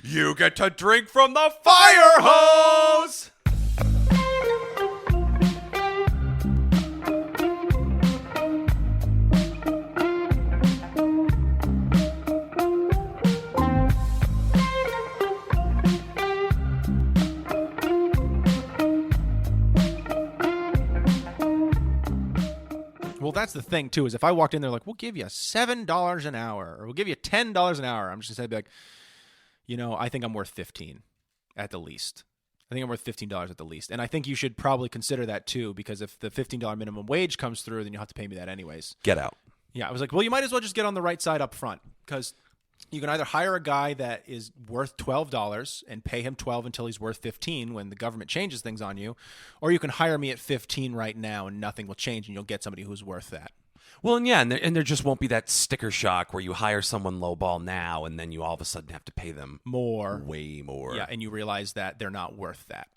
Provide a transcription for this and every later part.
You get to drink from the fire hose! Well, that's the thing, too, is if I walked in there like, we'll give you $7 an hour or we'll give you $10 an hour, I'm just going to say, like, you know, I think I'm worth $15 at the least. I think I'm worth $15 at the least. And I think you should probably consider that, too, because if the $15 minimum wage comes through, then you'll have to pay me that anyways. Get out. Yeah, I was like, well, you might as well just get on the right side up front because you can either hire a guy that is worth $12 and pay him $12 until he's worth $15 when the government changes things on you, or you can hire me at $15 right now and nothing will change and you'll get somebody who's worth that. Well, and yeah, and there just won't be that sticker shock where you hire someone lowball now and then you all of a sudden have to pay them way more. Yeah, and you realize that they're not worth that.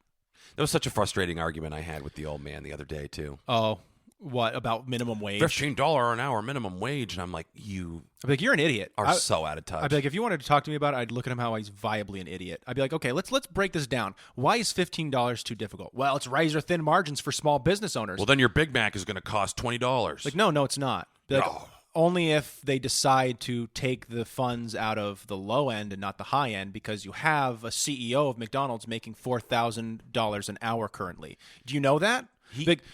That was such a frustrating argument I had with the old man the other day, too. Oh, what, about minimum wage? $15 an hour minimum wage. And I'm like, you I'd be like, you're an idiot. are so out of touch. I'd be like, if you wanted to talk to me about it, I'd look at him how he's viably an idiot. I'd be like, okay, let's break this down. Why is $15 too difficult? Well, it's razor-thin margins for small business owners. Well, then your Big Mac is going to cost $20. Like, no, it's not. Be like, No. Only if they decide to take the funds out of the low end and not the high end, because you have a CEO of McDonald's making $4,000 an hour currently. Do you know that?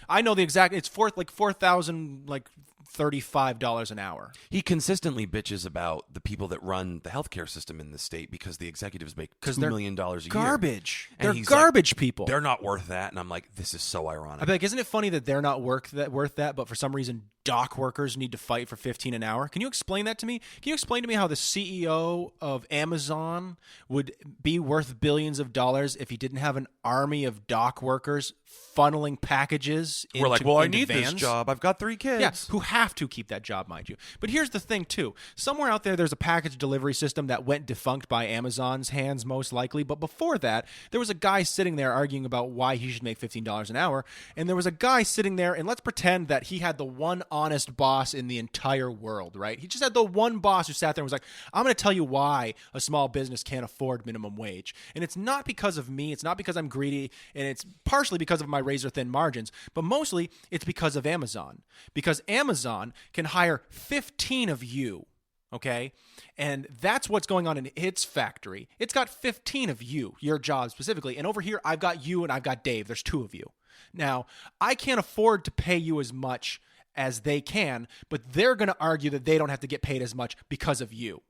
I know the exact. It's $4,035 an hour. He consistently bitches about the people that run the healthcare system in the state because the executives make $2 million a year. Garbage. And They're he's garbage like, people. They're not worth that. And I'm like, this is so ironic. I'd be like, isn't it funny that they're not worth that, but for some reason dock workers need to fight for $15 an hour? Can you explain that to me? Can you explain to me how the CEO of Amazon would be worth billions of dollars if he didn't have an army of dock workers funneling packages into We're like, well, I into need vans? this job. I've got 3 kids. Yeah, who have to keep that job, mind you. But here's the thing, too. Somewhere out there's a package delivery system that went defunct by Amazon's hands, most likely. But before that, there was a guy sitting there arguing about why he should make $15 an hour. And there was a guy sitting there, and let's pretend that he had the one honest boss in the entire world, right? He just had the one boss who sat there and was like, I'm going to tell you why a small business can't afford minimum wage. And it's not because of me. It's not because I'm greedy. And it's partially because of my razor-thin margins. But mostly, it's because of Amazon. Because Amazon can hire 15 of you, okay? And that's what's going on in its factory. It's got 15 of you, your job specifically. And over here, I've got you and I've got Dave. There's 2 of you. Now, I can't afford to pay you as much as they can, but they're going to argue that they don't have to get paid as much because of you.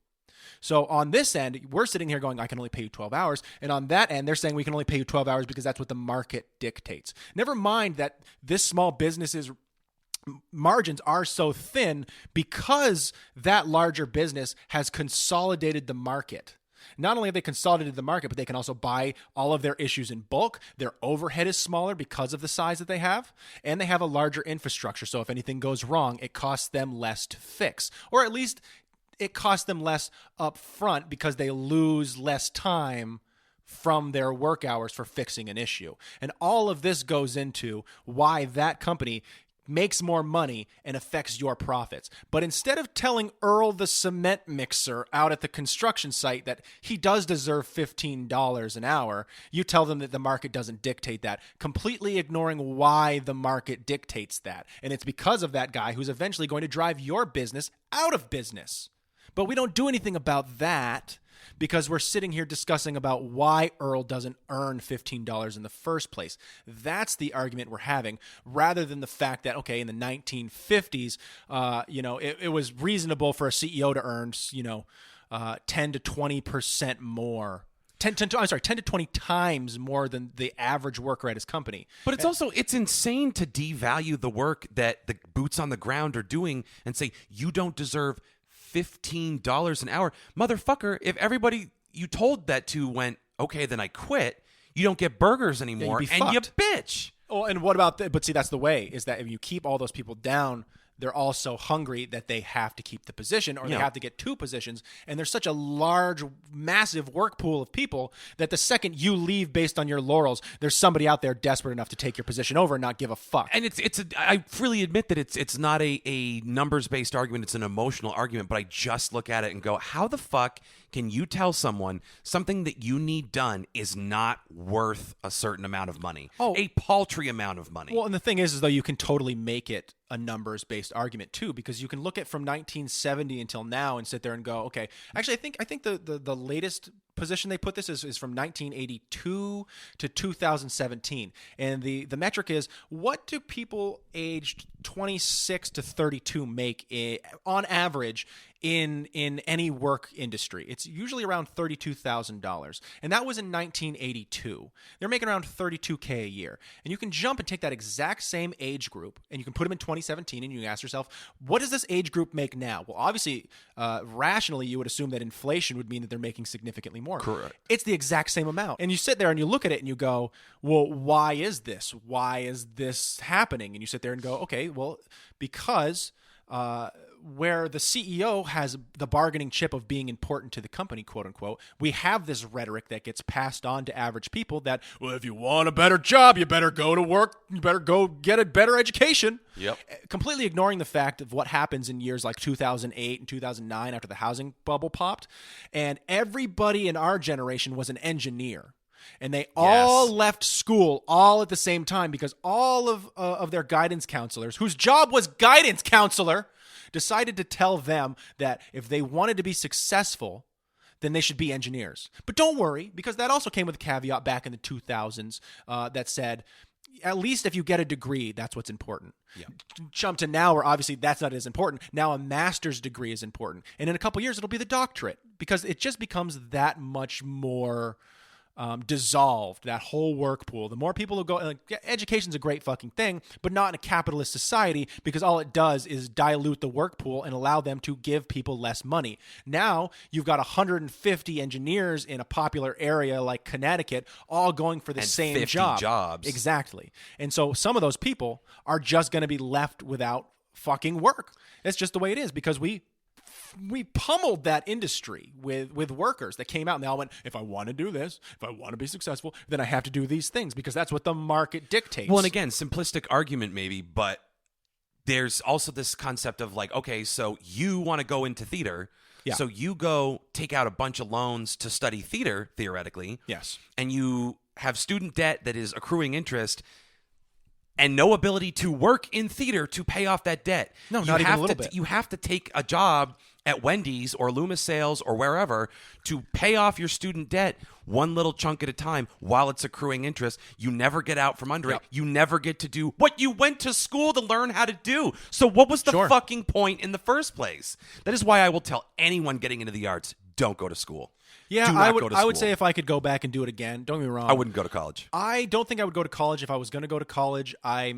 So on this end, we're sitting here going, I can only pay you 12 hours. And on that end, they're saying we can only pay you 12 hours because that's what the market dictates. Never mind that this small business's margins are so thin because that larger business has consolidated the market. Not only have they consolidated the market, but they can also buy all of their issues in bulk. Their overhead is smaller because of the size that they have, and they have a larger infrastructure. So if anything goes wrong, it costs them less to fix, or at least it costs them less up front because they lose less time from their work hours for fixing an issue. And all of this goes into why that company makes more money and affects your profits. But instead of telling Earl the cement mixer out at the construction site that he does deserve $15 an hour, you tell them that the market doesn't dictate that, completely ignoring why the market dictates that. And it's because of that guy who's eventually going to drive your business out of business. But we don't do anything about that because we're sitting here discussing about why Earl doesn't earn $15 in the first place. That's the argument we're having, rather than the fact that, okay, in the 1950s, it was reasonable for a CEO to earn, 10 to 20% more. 10 to 20 times more than the average worker at his company. But it's insane to devalue the work that the boots on the ground are doing and say, you don't deserve $15 an hour. Motherfucker, if everybody you told that to went, okay, then I quit, you don't get burgers anymore, and you bitch. Oh, and what about but see, that's the way, is that if you keep all those people down, they're all so hungry that they have to keep the position, or they have to get 2 positions. And there's such a large, massive work pool of people that the second you leave based on your laurels, there's somebody out there desperate enough to take your position over and not give a fuck. And I freely admit that it's not a numbers-based argument. It's an emotional argument. But I just look at it and go, how the fuck can you tell someone something that you need done is not worth a certain amount of money? A paltry amount of money. Well, and the thing is though, you can totally make it a numbers-based argument too, because you can look at from 1970 until now and sit there and go, okay, actually, I think the latest position they put this is from 1982 to 2017, and the metric is, what do people aged 26 to 32 make on average in any work industry? It's usually around $32,000, and that was in 1982. They're making around $32K a year, and you can jump and take that exact same age group and you can put them in 2017, and you ask yourself, what does this age group make now? Well, obviously, rationally, you would assume that inflation would mean that they're making significantly more. Correct. It's the exact same amount, and you sit there and you look at it and you go, well, why is this? Why is this happening? And you sit there and go, okay, well, because where the CEO has the bargaining chip of being important to the company, quote unquote, we have this rhetoric that gets passed on to average people that, well, if you want a better job, you better go to work, you better go get a better education. Yep. Completely ignoring the fact of what happens in years like 2008 and 2009 after the housing bubble popped. And everybody in our generation was an engineer. And they all left school all at the same time because all of their guidance counselors, whose job was guidance counselor, decided to tell them that if they wanted to be successful, then they should be engineers. But don't worry, because that also came with a caveat back in the 2000s that said, at least if you get a degree, that's what's important. Yeah. Jump to now where obviously that's not as important. Now a master's degree is important. And in a couple years, it'll be the doctorate, because it just becomes that much more dissolved, that whole work pool. The more people who go, like, education's a great fucking thing, but not in a capitalist society, because all it does is dilute the work pool and allow them to give people less money. Now you've got 150 engineers in a popular area like Connecticut, all going for the same 50 jobs. Exactly. And so some of those people are just going to be left without fucking work. It's just the way it is, because we pummeled that industry with workers that came out and they all went, if I want to do this, if I want to be successful, then I have to do these things because that's what the market dictates. Well, and again, simplistic argument maybe, but there's also this concept of like, okay, so you want to go into theater. Yeah. So you go take out a bunch of loans to study theater, theoretically. Yes. And you have student debt that is accruing interest and no ability to work in theater to pay off that debt. No, not even a little bit. You have to take a job at Wendy's or Loomis Sales or wherever to pay off your student debt one little chunk at a time while it's accruing interest. You never get out from under it. You never get to do what you went to school to learn how to do. So what was the fucking point in the first place? That is why I will tell anyone getting into the arts, don't go to school. Yeah, I would say if I could go back and do it again, don't get me wrong, I wouldn't go to college. I don't think I would go to college. If I was going to go to college, I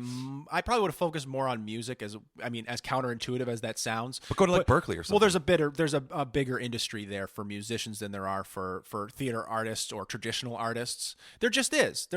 probably would have focused more on music, as counterintuitive as that sounds. But go to like Berkeley or something. Well, there's a bigger industry there for musicians than there are for theater artists or traditional artists. There just is.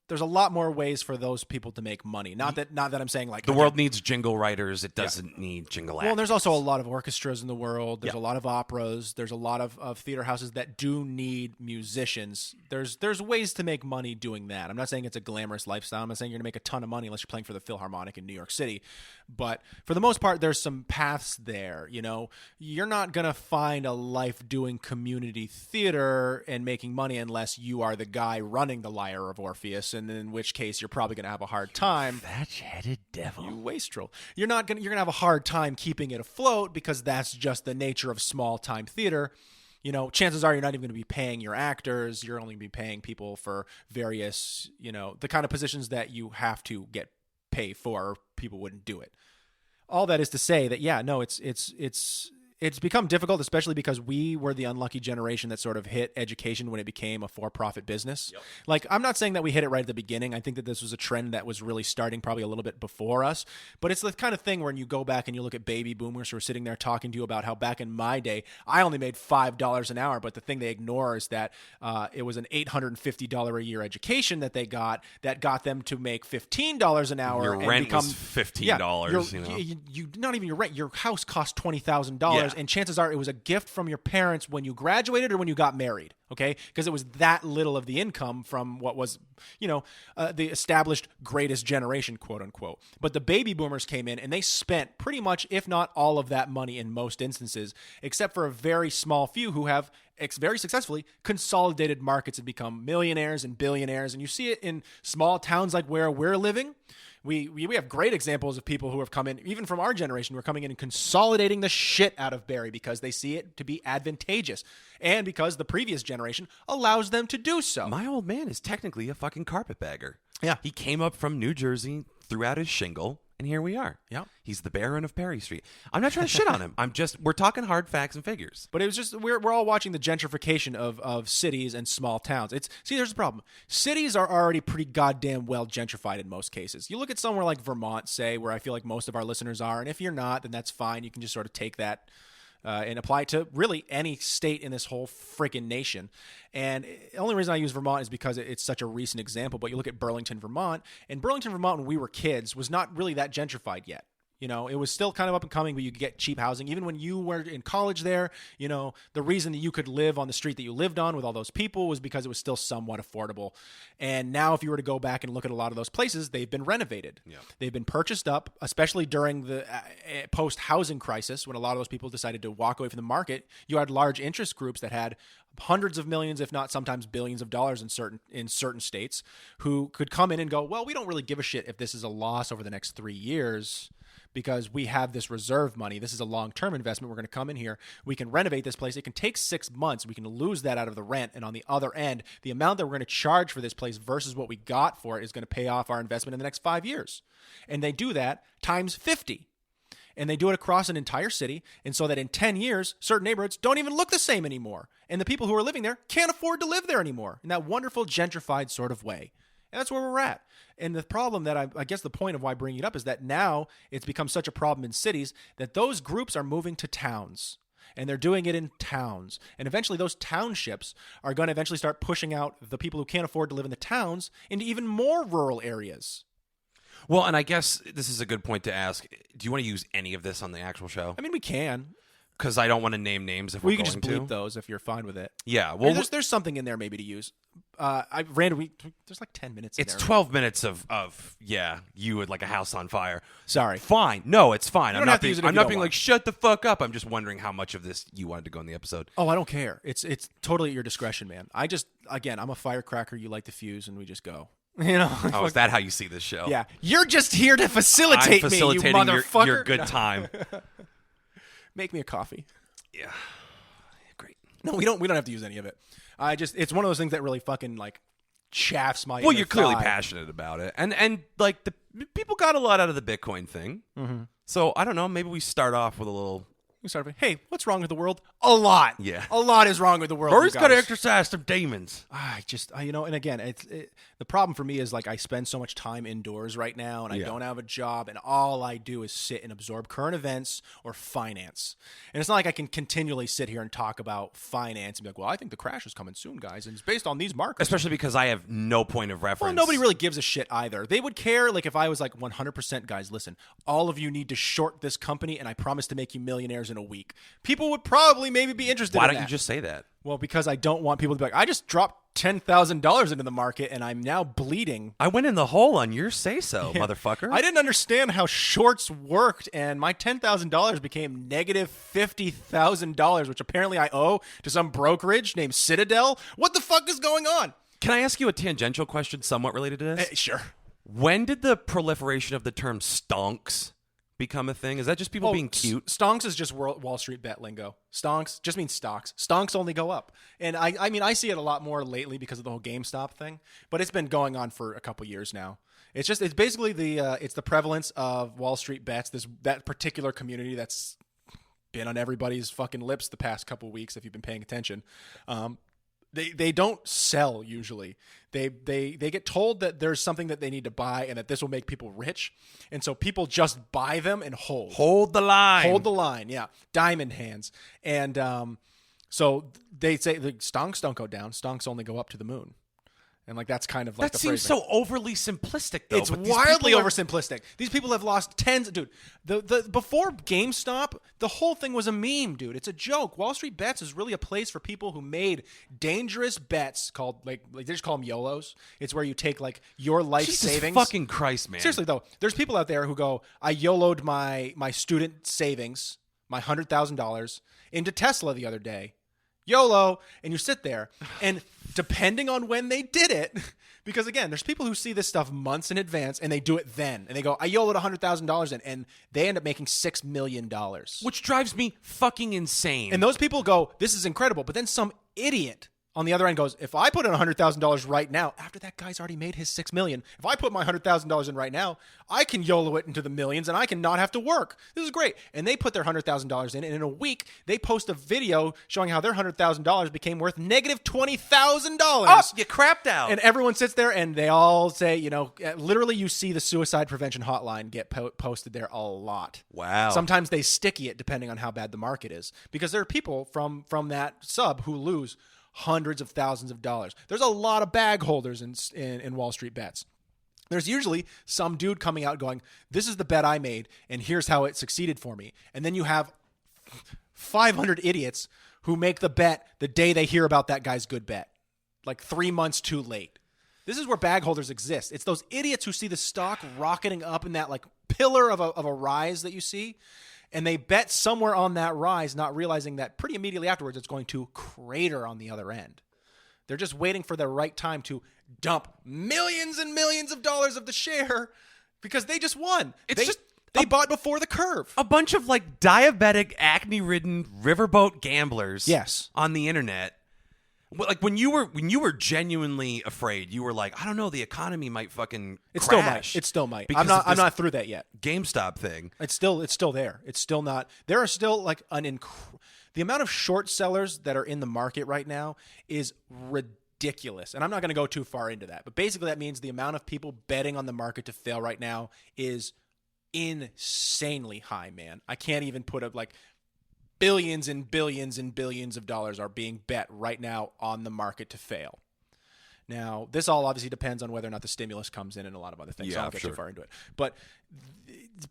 There's a lot more ways for those people to make money. Not that I'm saying like the world needs jingle writers. It doesn't need jingle actors. Well, and there's also a lot of orchestras in the world. There's a lot of operas. There's a lot of theater houses that do need musicians. There's ways to make money doing that. I'm not saying it's a glamorous lifestyle. I'm not saying you're going to make a ton of money unless you're playing for the Philharmonic in New York City. But for the most part, there's some paths there. You know, you're not going to find a life doing community theater and making money unless you are the guy running the Lyre of Orpheus, and in which case you're probably going to have a hard time. Thatch-headed devil. You wastrel. You're going to have a hard time keeping it afloat because that's just the nature of small-time theater. You know, chances are you're not even going to be paying your actors. You're only going to be paying people for various, you know, the kind of positions that you have to get pay for, or people wouldn't do it. All that is to say that, yeah, no, it's become difficult, especially because we were the unlucky generation that sort of hit education when it became a for-profit business. Yep. Like, I'm not saying that we hit it right at the beginning. I think that this was a trend that was really starting probably a little bit before us. But it's the kind of thing when you go back and you look at baby boomers who are sitting there talking to you about how back in my day, I only made $5 an hour. But the thing they ignore is that it was an $850 a year education that they got that got them to make $15 an hour. Your rent was $15. You not even your rent. Your house cost $20,000. Yeah. And chances are it was a gift from your parents when you graduated or when you got married. Okay, because it was that little of the income from what was, the established greatest generation, quote unquote. But the baby boomers came in and they spent pretty much, if not all of that money in most instances, except for a very small few who have very successfully consolidated markets and become millionaires and billionaires. And you see it in small towns like where we're living. We have great examples of people who have come in, even from our generation, who are coming in and consolidating the shit out of Barrie because they see it to be advantageous and because the previous generation allows them to do so. My old man is technically a fucking carpetbagger. Yeah. He came up from New Jersey, threw out his shingle, and here we are. Yeah. He's the Baron of Perry Street. I'm not trying to shit on him. We're talking hard facts and figures. But it was just, we're all watching the gentrification of cities and small towns. There's the problem. Cities are already pretty goddamn well gentrified in most cases. You look at somewhere like Vermont, say, where I feel like most of our listeners are, and if you're not, then that's fine. You can just sort of take that and apply it to really any state in this whole freaking nation. And the only reason I use Vermont is because it's such a recent example. But you look at Burlington, Vermont, and Burlington, Vermont, when we were kids, was not really that gentrified yet. It was still kind of up and coming, but you could get cheap housing. Even when you were in college there, the reason that you could live on the street that you lived on with all those people was because it was still somewhat affordable. And now if you were to go back and look at a lot of those places, they've been renovated. Yeah. They've been purchased up, especially during the post-housing crisis when a lot of those people decided to walk away from the market. You had large interest groups that had hundreds of millions, if not sometimes billions of dollars in certain states who could come in and go, well, we don't really give a shit if this is a loss over the next 3 years. Because we have this reserve money. This is a long-term investment. We're going to come in here. We can renovate this place. It can take 6 months. We can lose that out of the rent. And on the other end, the amount that we're going to charge for this place versus what we got for it is going to pay off our investment in the next 5 years. And they do that times 50. And they do it across an entire city. And so that in 10 years, certain neighborhoods don't even look the same anymore. And the people who are living there can't afford to live there anymore in that wonderful gentrified sort of way. And that's where we're at. And the problem that I guess the point of why bringing it up is that now it's become such a problem in cities that those groups are moving to towns. And they're doing it in towns. And eventually those townships are going to eventually start pushing out the people who can't afford to live in the towns into even more rural areas. Well, and I guess this is a good point to ask. Do you want to use any of this on the actual show? I mean, we can. Because I don't want to name names if we're going to. We can just bleep those if you're fine with it. Yeah. Well, there's something in there maybe to use. There's like 10 minutes in it's there. It's 12 minutes of you with like a house on fire. Sorry. Fine. No, it's fine. I'm not being like, shut the fuck up. I'm just wondering how much of this you wanted to go in the episode. Oh, I don't care. It's totally at your discretion, man. I'm a firecracker you like to fuse, and we just go. Oh, is that how you see this show? Yeah. You're just here to facilitate I'm me, you motherfucker. your good time. Make me a coffee. Yeah. Great. No, we don't have to use any of it. It's one of those things that really fucking like chaffs my. Well, you're clearly passionate about it, and like the people got a lot out of the Bitcoin thing. Mm-hmm. So I don't know. Maybe we start off with a little. Hey, what's wrong with the world? A lot. Yeah. A lot is wrong with the world. Rory's got to exercise some demons. And again, the problem for me is like I spend so much time indoors right now and I don't have a job and all I do is sit and absorb current events or finance. And it's not like I can continually sit here and talk about finance and be like, well, I think the crash is coming soon, guys. And it's based on these markets. Especially because I have no point of reference. Well, nobody really gives a shit either. They would care like if I was like 100% guys, listen, all of you need to short this company and I promise to make you millionaires in a week. People would probably maybe be interested in that. Why don't you just say that? Well, because I don't want people to be like, I just dropped $10,000 into the market and I'm now bleeding. I went in the hole on your say-so, motherfucker. I didn't understand how shorts worked and my $10,000 became negative $50,000, which apparently I owe to some brokerage named Citadel. What the fuck is going on? Can I ask you a tangential question somewhat related to this? Sure. When did the proliferation of the term stonks become a thing? Is that just people being cute? Stonks is just Wall Street bet lingo. Stonks just means stocks. Stonks only go up. And I mean, I see it a lot more lately because of the whole GameStop thing, but it's been going on for a couple years now. It's basically it's the prevalence of Wall Street bets, that particular community that's been on everybody's fucking lips the past couple weeks if you've been paying attention. They don't sell usually. They get told that there's something that they need to buy and that this will make people rich. And so people just buy them and hold. Hold the line. Hold the line, yeah. Diamond hands. And so they say the stonks don't go down. Stonks only go up to the moon. And like that's kind of like that the seems phrasing. so overly simplistic, though. It's but these wildly people are- oversimplistic. These people have lost tens. Dude, the before GameStop, the whole thing was a meme, dude. It's a joke. Wall Street Bets is really a place for people who made dangerous bets called like they just call them YOLOs. It's where you take like your life Jesus savings. fucking Christ, man. Seriously though, there's people out there who go, I YOLO'd my student savings, my $100,000 into Tesla the other day. YOLO, and you sit there, and depending on when they did it, because again, there's people who see this stuff months in advance, and they do it then, and they go, I YOLO'd $100,000 in, and they end up making $6 million. Which drives me fucking insane. And those people go, this is incredible, but then some idiot on the other end goes, if I put in $100,000 right now, after that guy's already made his $6 million, if I put my $100,000 in right now, I can YOLO it into the millions and I can not have to work. This is great. And they put their $100,000 in, and in a week, they post a video showing how their $100,000 became worth negative $20,000. Oh, you crapped out. And everyone sits there and they all say, literally you see the suicide prevention hotline get posted there a lot. Wow. Sometimes they sticky it depending on how bad the market is, because there are people from that sub who lose hundreds of thousands of dollars. There's a lot of bag holders in Wall Street Bets. There's usually some dude coming out going, this is the bet I made, and here's how it succeeded for me. And then you have 500 idiots who make the bet the day they hear about that guy's good bet, like 3 months too late. This is where bag holders exist. It's those idiots who see the stock rocketing up in that like pillar of a rise that you see, and they bet somewhere on that rise, not realizing that pretty immediately afterwards it's going to crater on the other end. They're just waiting for the right time to dump millions and millions of dollars of the share because they just won. They bought before the curve. A bunch of like diabetic, acne-ridden riverboat gamblers. Yes. On the internet. Like when you were genuinely afraid, you were like, I don't know, the economy might fucking crash. It still might. Because I'm not through that yet. GameStop thing. It's still there. It's still not. There are still like the amount of short sellers that are in the market right now is ridiculous. And I'm not going to go too far into that. But basically that means the amount of people betting on the market to fail right now is insanely high, man. I can't even put up like billions and billions and billions of dollars are being bet right now on the market to fail. Now, this all obviously depends on whether or not the stimulus comes in and a lot of other things. Yeah, So I won't get sure. too far into it. But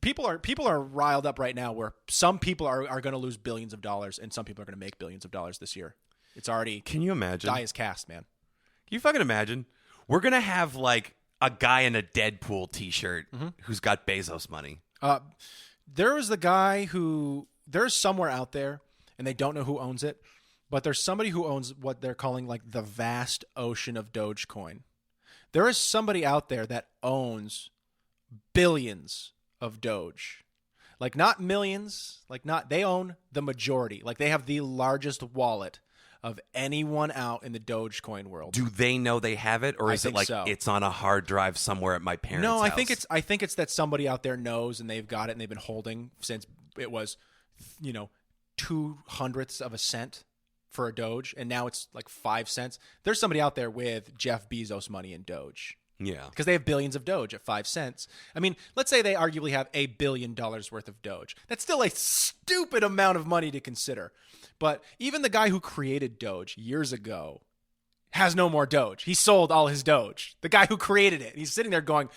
people are riled up right now where some people are going to lose billions of dollars and some people are going to make billions of dollars this year. It's already Can you imagine? die is cast, man. Can you fucking imagine? We're going to have like a guy in a Deadpool t-shirt who's got Bezos money. There is the guy who there's somewhere out there, and they don't know who owns it, but there's somebody who owns what they're calling like the vast ocean of Dogecoin. There is somebody out there that owns billions of Doge. Like not millions, they own the majority. Like they have the largest wallet of anyone out in the Dogecoin world. Do they know they have it, or I is it think like so. it's on a hard drive somewhere at my parents' No, house? I think it's that somebody out there knows and they've got it and they've been holding since it was 0.02 of a cent for a Doge, and now it's like 5 cents. There's somebody out there with Jeff Bezos money in Doge. Yeah. Because they have billions of Doge at 5 cents. I mean, let's say they arguably have $1 billion worth of Doge. That's still a stupid amount of money to consider. But even the guy who created Doge years ago has no more Doge. He sold all his Doge. The guy who created it. He's sitting there going,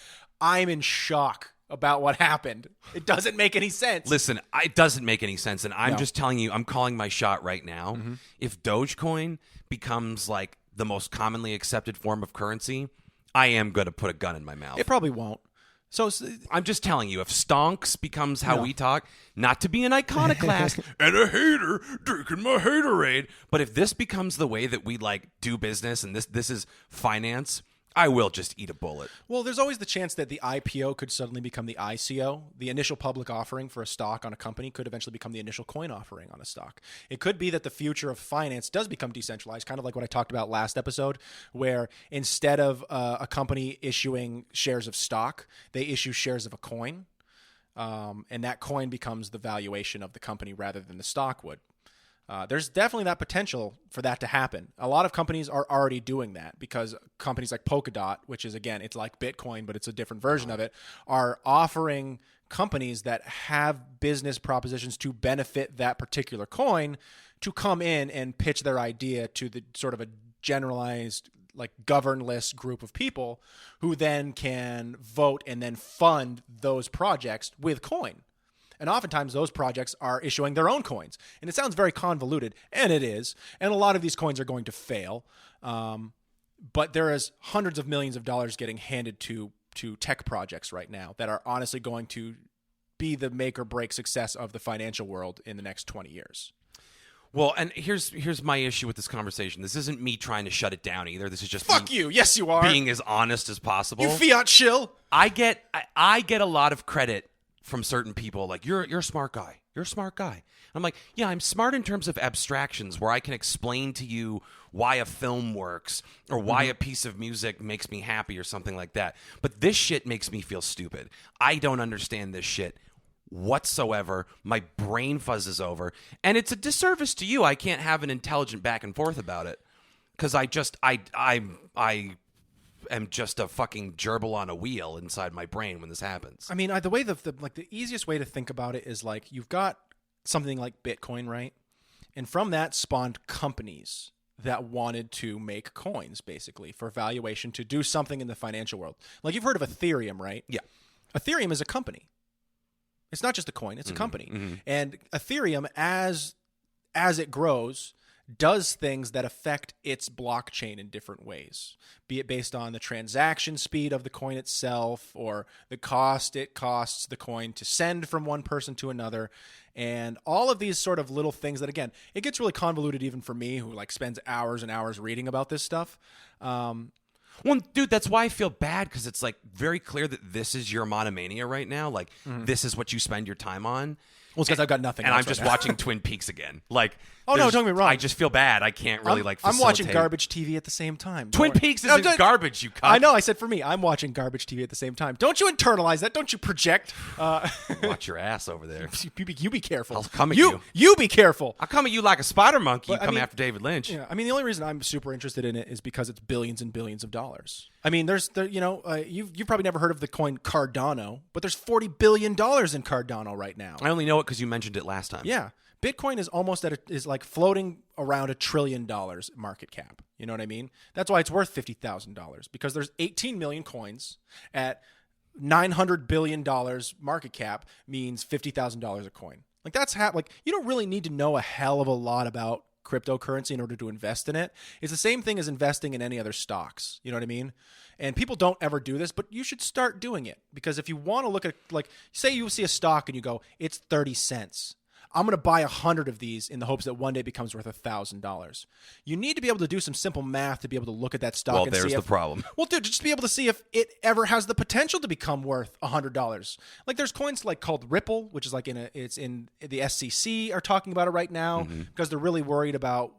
I'm in shock about what happened. It doesn't make any sense. Listen, it doesn't make any sense, and I'm No. just telling you, I'm calling my shot right now. If Dogecoin becomes like the most commonly accepted form of currency, I am going to put a gun in my mouth. It probably won't. So I'm just telling you, if Stonks becomes how No. we talk, not to be an iconoclast and a hater drinking my haterade, but if this becomes the way that we like do business and this is finance, I will just eat a bullet. Well, there's always the chance that the IPO could suddenly become the ICO. The initial public offering for a stock on a company could eventually become the initial coin offering on a stock. It could be that the future of finance does become decentralized, kind of like what I talked about last episode, where instead of a company issuing shares of stock, they issue shares of a coin, and that coin becomes the valuation of the company rather than the stock would. There's definitely that potential for that to happen. A lot of companies are already doing that because companies like Polkadot, which is, again, it's like Bitcoin, but it's a different version of it, are offering companies that have business propositions to benefit that particular coin to come in and pitch their idea to the sort of a generalized like governless group of people who then can vote and then fund those projects with coin. And oftentimes those projects are issuing their own coins. And it sounds very convoluted, and it is. And a lot of these coins are going to fail. But there is hundreds of millions of dollars getting handed to tech projects right now that are honestly going to be the make or break success of the financial world in the next 20 years. Well, and here's my issue with this conversation. This isn't me trying to shut it down either. This is just Fuck you. Yes, you are. Being as honest as possible. You fiat shill. I get a lot of credit from certain people, like you're a smart guy. You're a smart guy. I'm like, yeah, I'm smart in terms of abstractions where I can explain to you why a film works or why a piece of music makes me happy or something like that. But this shit makes me feel stupid. I don't understand this shit whatsoever. My brain fuzzes over, and it's a disservice to you. I can't have an intelligent back and forth about it because I am just a fucking gerbil on a wheel inside my brain when this happens. I mean, the way the easiest way to think about it is like you've got something like Bitcoin, right? And from that spawned companies that wanted to make coins, basically, for valuation to do something in the financial world. Like you've heard of Ethereum, right? Yeah. Ethereum is a company. It's not just a coin, it's a company. And Ethereum, as it grows, does things that affect its blockchain in different ways, be it based on the transaction speed of the coin itself or the cost it costs the coin to send from one person to another. And all of these sort of little things that, again, it gets really convoluted even for me who like spends hours and hours reading about this stuff. Well, dude, that's why I feel bad, because it's like very clear that this is your monomania right now. Like, this is what you spend your time on. Well, it's because I've got nothing and else I'm just right now. watching Twin Peaks again. Like, oh no, don't get me wrong. I just feel bad. I can't really I'm watching garbage TV at the same time. Twin Peaks isn't garbage, you cunt. I know. I said for me, I'm watching garbage TV at the same time. Don't you internalize that? Don't you project? Watch your ass over there. You be careful. I'll come at you. You be careful. I'll come at you like a spider monkey. You come after David Lynch. Yeah, I mean, the only reason I'm super interested in it is because it's billions and billions of dollars. I mean, you've probably never heard of the coin Cardano, but there's $40 billion in Cardano right now. I only know it because you mentioned it last time. Yeah. Bitcoin is almost is like floating around $1 trillion market cap. You know what I mean? That's why it's worth $50,000, because there's 18 million coins at $900 billion market cap means $50,000 a coin. Like that's you don't really need to know a hell of a lot about cryptocurrency in order to invest in it. It's the same thing as investing in any other stocks. You know what I mean? And people don't ever do this, but you should start doing it, because if you want to look at, like, say you see a stock and you go, it's 30 cents. I'm going to buy 100 of these in the hopes that one day it becomes worth $1,000. You need to be able to do some simple math to be able to look at that stock and see there's the problem. Well, dude, just be able to see if it ever has the potential to become worth $100. Like there's coins like called Ripple, which is like it's in the SEC are talking about it right now because they're really worried about,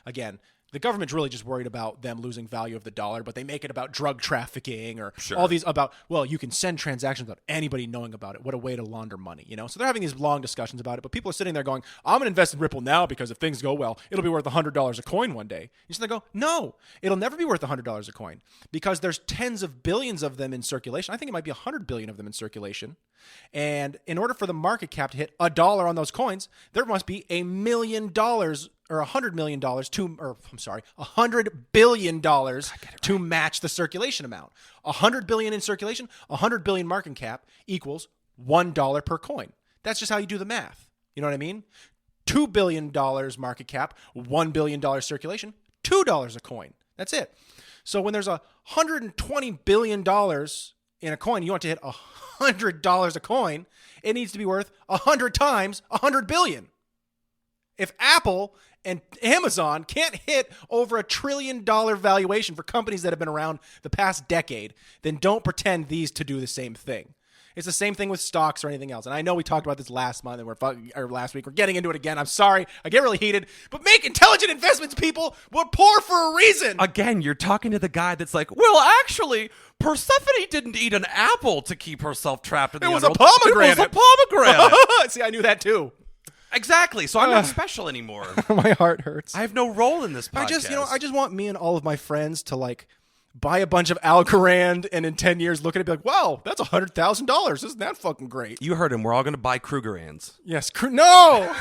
again, the government's really just worried about them losing value of the dollar, but they make it about drug trafficking or all these about, well, you can send transactions without anybody knowing about it. What a way to launder money, So they're having these long discussions about it, but people are sitting there going, I'm going to invest in Ripple now because if things go well, it'll be worth $100 a coin one day. You sit there and go, no, it'll never be worth $100 a coin because there's tens of billions of them in circulation. I think it might be 100 billion of them in circulation. And in order for the market cap to hit $1 on those coins, there must be $1 million or $100 million $100 billion to match the circulation amount. 100 billion in circulation, 100 billion market cap equals $1 per coin. That's just how you do the math. You know what I mean? $2 billion market cap, $1 billion circulation, $2 a coin. That's it. So when there's $120 billion in a coin, you want to hit $100 a coin, it needs to be worth 100 times 100 billion. If Apple and Amazon can't hit over $1 trillion valuation for companies that have been around the past decade, then don't pretend these to do the same thing. It's the same thing with stocks or anything else. And I know we talked about this last month or last week. We're getting into it again. I'm sorry. I get really heated. But make intelligent investments, people. We're poor for a reason. Again, you're talking to the guy that's like, well, actually, Persephone didn't eat an apple to keep herself trapped in the underworld. It was a pomegranate. It was a pomegranate. See, I knew that too. Exactly. So I'm not special anymore. My heart hurts. I have no role in this podcast. I just want me and all of my friends to buy a bunch of Algorand and in 10 years look at it and be like, wow, that's $100,000. Isn't that fucking great? You heard him. We're all going to buy Krugerrands. Yes. No!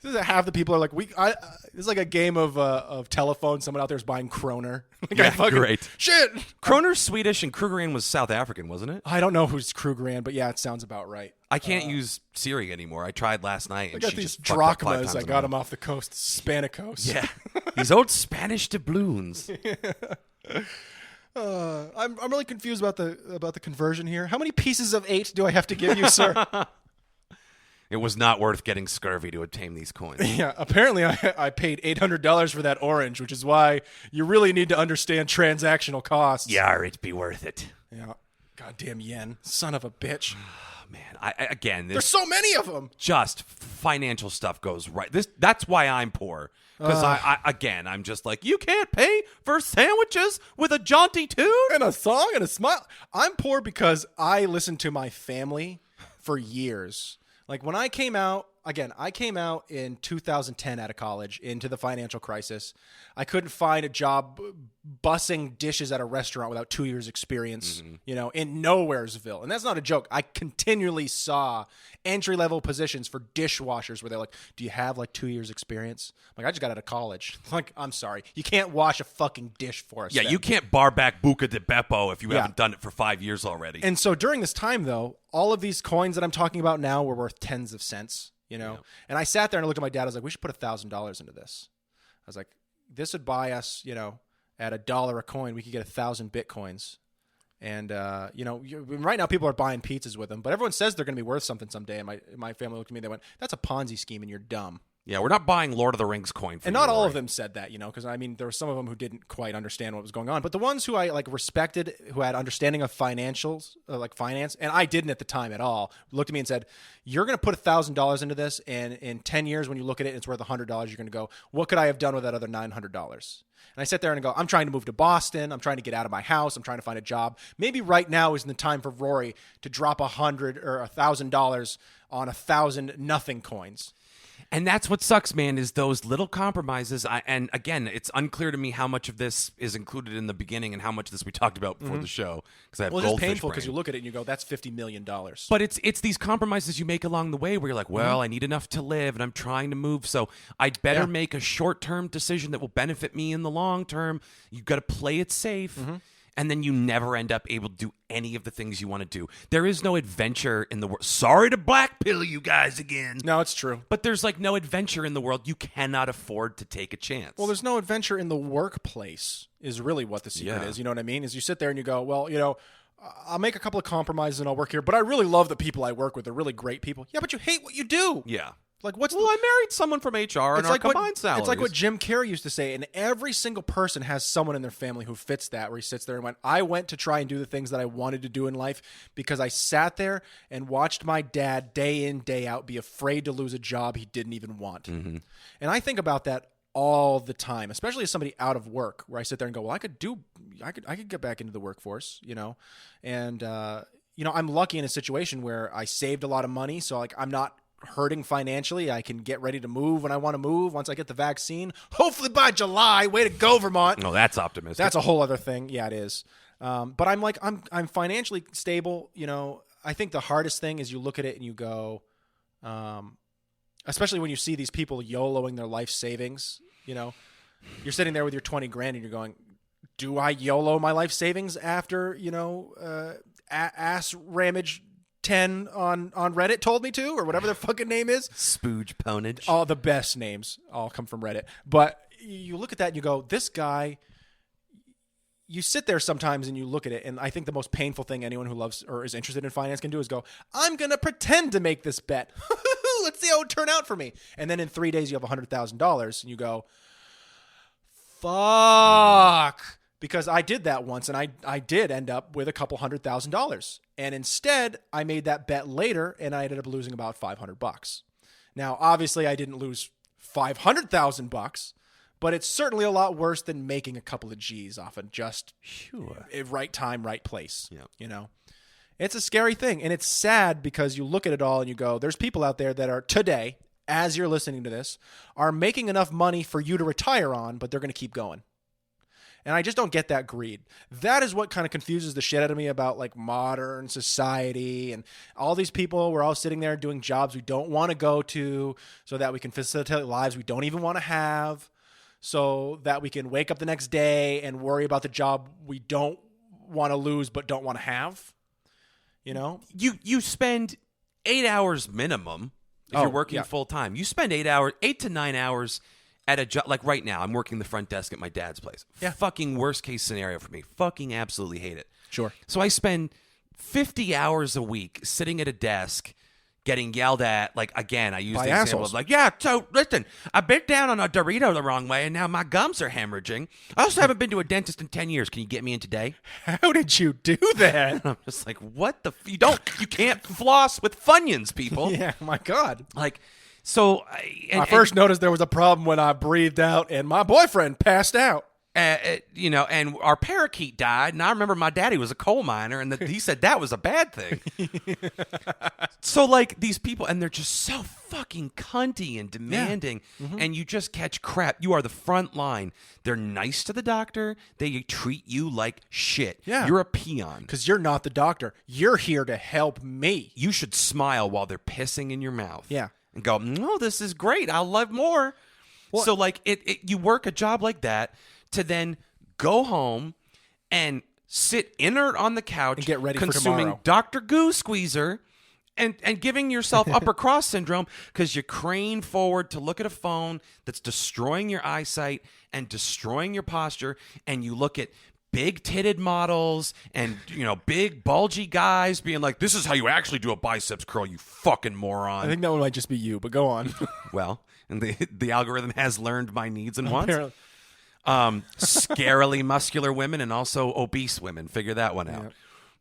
half the people are like, this is like a game of telephone. Someone out there is buying Kroner. Like, Yeah, great. Shit. Kroner's Swedish and Krugerrand was South African, wasn't it? I don't know who's Krugerrand, but yeah, it sounds about right. I can't use Siri anymore. I tried last night, I and got she these just fucked up 5 drachmas. times I in a got row. them off the coast, Spanicos. Yeah, these old Spanish doubloons. I'm really confused about the conversion here. How many pieces of 8 do I have to give you, sir? It was not worth getting scurvy to obtain these coins. Yeah, apparently I paid $800 for that orange, which is why you really need to understand transactional costs. Yeah, it'd be worth it. Yeah. Goddamn yen. Son of a bitch. Man, There's so many of them. Just financial stuff goes right. That's why I'm poor. Because I'm just like, you can't pay for sandwiches with a jaunty tune? And a song and a smile. I'm poor because I listened to my family for years. Like when I came out in 2010 out of college into the financial crisis. I couldn't find a job bussing dishes at a restaurant without 2 years experience, in Nowheresville. And that's not a joke. I continually saw entry-level positions for dishwashers where they're like, do you have like 2 years experience? I'm like, I just got out of college. Like, I'm sorry. You can't wash a fucking dish for us. Yeah, then. you can't bar back Buca de Beppo if you haven't done it for 5 years already. And so during this time, though, all of these coins that I'm talking about now were worth tens of cents, And I sat there and I looked at my dad. I was like, we should put $1,000 into this. I was like, this would buy us, at $1 a coin, we could get 1,000 Bitcoins. And, right now people are buying pizzas with them, but everyone says they're going to be worth something someday. And my family looked at me, they went, that's a Ponzi scheme and you're dumb. Yeah, we're not buying Lord of the Rings coin for And you, not all Rory. of them said that, because there were some of them who didn't quite understand what was going on. But the ones who I respected, who had understanding of financials, like finance, and I didn't at the time at all, looked at me and said, you're going to put $1,000 into this, and in 10 years when you look at it and it's worth $100, you're going to go, what could I have done with that other $900? And I sit there and go, I'm trying to move to Boston. I'm trying to get out of my house. I'm trying to find a job. Maybe right now isn't the time for Rory to drop $100 or $1,000 on 1,000 nothing coins. And that's what sucks, man, is those little compromises. And again, it's unclear to me how much of this is included in the beginning and how much of this we talked about before the show. Because I have Well, it's just goldfish painful brain. because you look at it and you go, that's $50 million. But it's these compromises you make along the way where you're like, well, I need enough to live and I'm trying to move, so I'd better make a short-term decision that will benefit me in the long term. You've got to play it safe. And then you never end up able to do any of the things you want to do. There is no adventure in the world. Sorry to black pill you guys again. No, it's true. But there's like no adventure in the world. You cannot afford to take a chance. Well, there's no adventure in the workplace is really what the secret is. You know what I mean? Is you sit there and you go, well, I'll make a couple of compromises and I'll work here, but I really love the people I work with. They're really great people. Yeah, but you hate what you do. Yeah. Like I married someone from HR and our combined salaries. It's like what Jim Carrey used to say, and every single person has someone in their family who fits that, where he sits there and went, I went to try and do the things that I wanted to do in life because I sat there and watched my dad day in, day out be afraid to lose a job he didn't even want. And I think about that all the time, especially as somebody out of work, where I sit there and go, well, I could get back into the workforce, and I'm lucky in a situation where I saved a lot of money, so like I'm not hurting financially. I can get ready to move when I want to move once I get the vaccine. Hopefully by July. Way to go, Vermont. No, that's optimistic. That's a whole other thing. Yeah, it is. But I'm financially stable. I think the hardest thing is you look at it and you go, especially when you see these people YOLOing their life savings. You're sitting there with your 20 grand and you're going, do I YOLO my life savings after ass ramage 10 on Reddit told me to, or whatever their fucking name is? Spooge Ponage. All the best names all come from Reddit. But you look at that and you go, this guy, you sit there sometimes and you look at it, and I think the most painful thing anyone who loves or is interested in finance can do is go, I'm going to pretend to make this bet. Let's see how it turn out for me. And then in 3 days you have $100,000 and you go, fuck. Because I did that once, and I did end up with a couple $100,000. And instead, I made that bet later, and I ended up losing about $500. Now, obviously, I didn't lose $500,000, but it's certainly a lot worse than making a couple of G's off of just right time, right place. Yeah. It's a scary thing, and it's sad because you look at it all and you go, there's people out there that are today, as you're listening to this, are making enough money for you to retire on, but they're going to keep going. And I just don't get that greed. That is what kind of confuses the shit out of me about like modern society and all these people. We're all sitting there doing jobs we don't want to go to so that we can facilitate lives we don't even want to have, so that we can wake up the next day and worry about the job we don't want to lose but don't want to have. You know? You spend 8 hours minimum if you're working full time. You spend 8 to 9 hours at a job. Like right now, I'm working the front desk at my dad's place. Yeah. Fucking worst case scenario for me. Fucking absolutely hate it. Sure. So I spend 50 hours a week sitting at a desk getting yelled at. Like, again, I use By the example assholes. of like, yeah, so listen, I bit down on a Dorito the wrong way and now my gums are hemorrhaging. I also haven't been to a dentist in 10 years. Can you get me in today? How did you do that? I'm just like, what the? You can't floss with Funyuns, people. Yeah, my God. Like, so I first noticed there was a problem when I breathed out and my boyfriend passed out. And our parakeet died, and I remember my daddy was a coal miner, and he said that was a bad thing. So, like, these people, and they're just so fucking cunty and demanding, and you just catch crap. You are the front line. They're nice to the doctor. They treat you like shit. Yeah. You're a peon. Because you're not the doctor. You're here to help me. You should smile while they're pissing in your mouth. Yeah. And go, no, this is great. I'll love more. Well, so, like, you work a job like that to then go home and sit inert on the couch and get ready for consuming tomorrow. Dr. Goo Squeezer and giving yourself upper cross syndrome because you crane forward to look at a phone that's destroying your eyesight and destroying your posture, and you look at big-titted models and, big, bulgy guys being like, this is how you actually do a biceps curl, you fucking moron. I think that one might just be you, but go on. Well, and the algorithm has learned my needs and wants. Apparently. Scarily muscular women and also obese women. Figure that one out. Yep.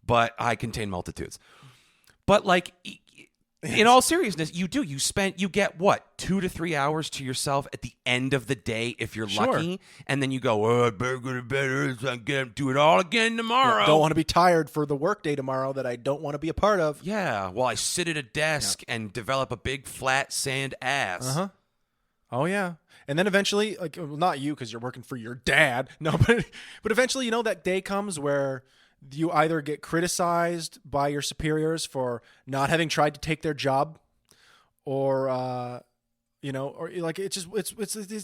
But I contain multitudes. But like, in all seriousness, you get what, 2 to 3 hours to yourself at the end of the day if you're lucky, and then you go, oh, I better go to bed. I'm gonna do it all again tomorrow. Don't want to be tired for the work day tomorrow that I don't want to be a part of. Yeah, well, I sit at a desk and develop a big flat sand ass. Uh-huh. Oh yeah. And then eventually, like, not you because you're working for your dad. No, but eventually, that day comes where you either get criticized by your superiors for not having tried to take their job, or or like it's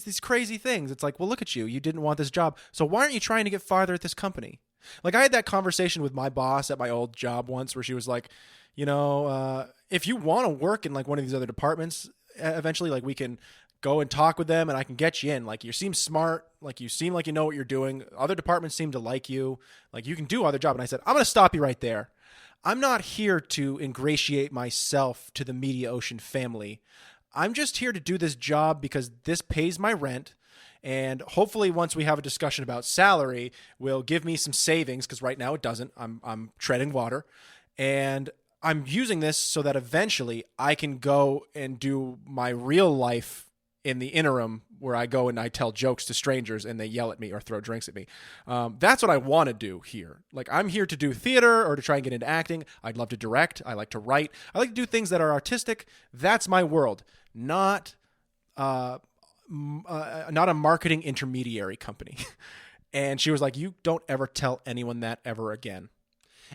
these crazy things. It's like, well, look at you. You didn't want this job, so why aren't you trying to get farther at this company? Like, I had that conversation with my boss at my old job once, where she was like, if you want to work in like one of these other departments, eventually, like, we can go and talk with them and I can get you in. Like, you seem smart. Like, you seem like you know what you're doing. Other departments seem to like you. Like, you can do other job. And I said, I'm going to stop you right there. I'm not here to ingratiate myself to the Media Ocean family. I'm just here to do this job because this pays my rent. And hopefully once we have a discussion about salary, will give me some savings, because right now it doesn't. I'm treading water. And I'm using this so that eventually I can go and do my real life in the interim, where I go and I tell jokes to strangers and they yell at me or throw drinks at me. That's what I want to do here. Like, I'm here to do theater or to try and get into acting. I'd love to direct. I like to write. I like to do things that are artistic. That's my world, not a marketing intermediary company. And she was like, you don't ever tell anyone that ever again.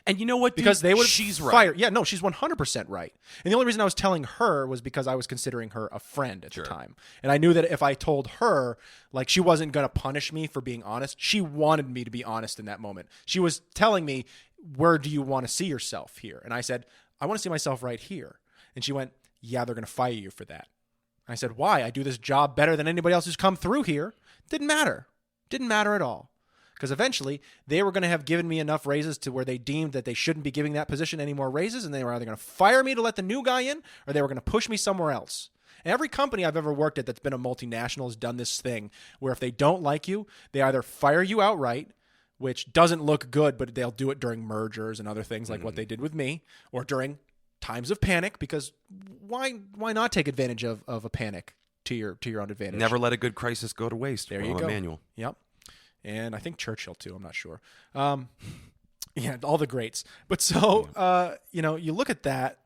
And you know what, dude? Because they would she's fire. right. Yeah, no, she's 100% right. And the only reason I was telling her was because I was considering her a friend at the time. And I knew that if I told her, like, she wasn't going to punish me for being honest. She wanted me to be honest in that moment. She was telling me, where do you want to see yourself here? And I said, I want to see myself right here. And she went, yeah, they're going to fire you for that. I said, why? I do this job better than anybody else who's come through here. Didn't matter. Didn't matter at all. Because eventually, they were going to have given me enough raises to where they deemed that they shouldn't be giving that position any more raises, and they were either going to fire me to let the new guy in, or they were going to push me somewhere else. And every company I've ever worked at that's been a multinational has done this thing, where if they don't like you, they either fire you outright, which doesn't look good, but they'll do it during mergers and other things like what they did with me, or during times of panic, because why not take advantage of a panic to your own advantage? Never let a good crisis go to waste. There you go. Emmanuel. Yep. And I think Churchill too. I'm not sure. Yeah, all the greats. But so, you look at that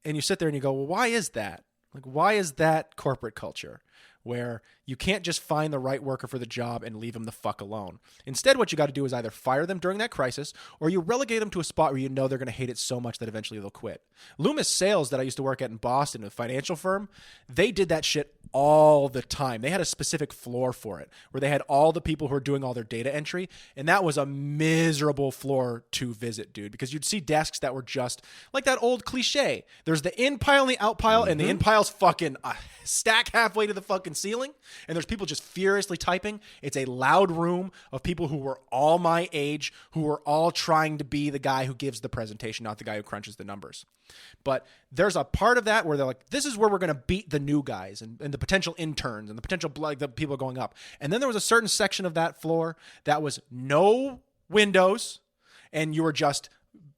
and you sit there and you go, well, why is that? Like, why is that corporate culture? where you can't just find the right worker for the job and leave them the fuck alone. Instead, what you got to do is either fire them during that crisis or you relegate them to a spot where you know they're going to hate it so much that eventually they'll quit. Loomis Sales, that I used to work at in Boston, a financial firm, they did that shit all the time. They had a specific floor for it where they had all the people who were doing all their data entry, and that was a miserable floor to visit, dude, because you'd see desks that were just like that old cliche. There's the in pile and the out pile, and the in pile's fucking stack halfway to the fucking ceiling, and there's people just furiously typing. It's a loud room of people who were all my age, who were all trying to be the guy who gives the presentation, not the guy who crunches the numbers. But there's a part of that where they're like, this is where we're going to beat the new guys and the potential interns and the potential like the people going up. And then there was a certain section of that floor that was no windows, and you were just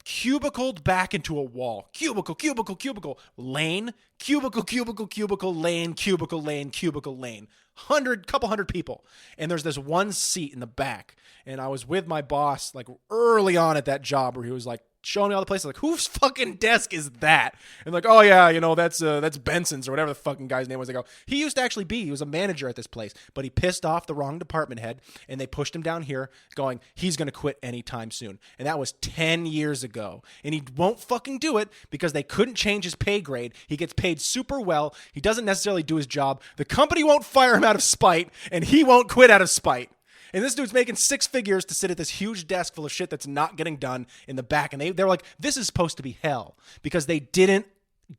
cubicled back into a wall. Cubicle, cubicle, cubicle, lane, cubicle, cubicle, cubicle, lane, cubicle, lane, cubicle, lane. Couple hundred people. And there's this one seat in the back. And I was with my boss like early on at that job where he was like showing me all the places, like, whose fucking desk is that? And like, oh yeah, you know, that's Benson's or whatever the fucking guy's name was. I go, he used to actually he was a manager at this place, but he pissed off the wrong department head and they pushed him down here going, he's going to quit anytime soon. And that was 10 years ago. And he won't fucking do it because they couldn't change his pay grade. He gets paid super well. He doesn't necessarily do his job. The company won't fire him out of spite, and he won't quit out of spite. And this dude's making six figures to sit at this huge desk full of shit that's not getting done in the back. And they're like, this is supposed to be hell, because they didn't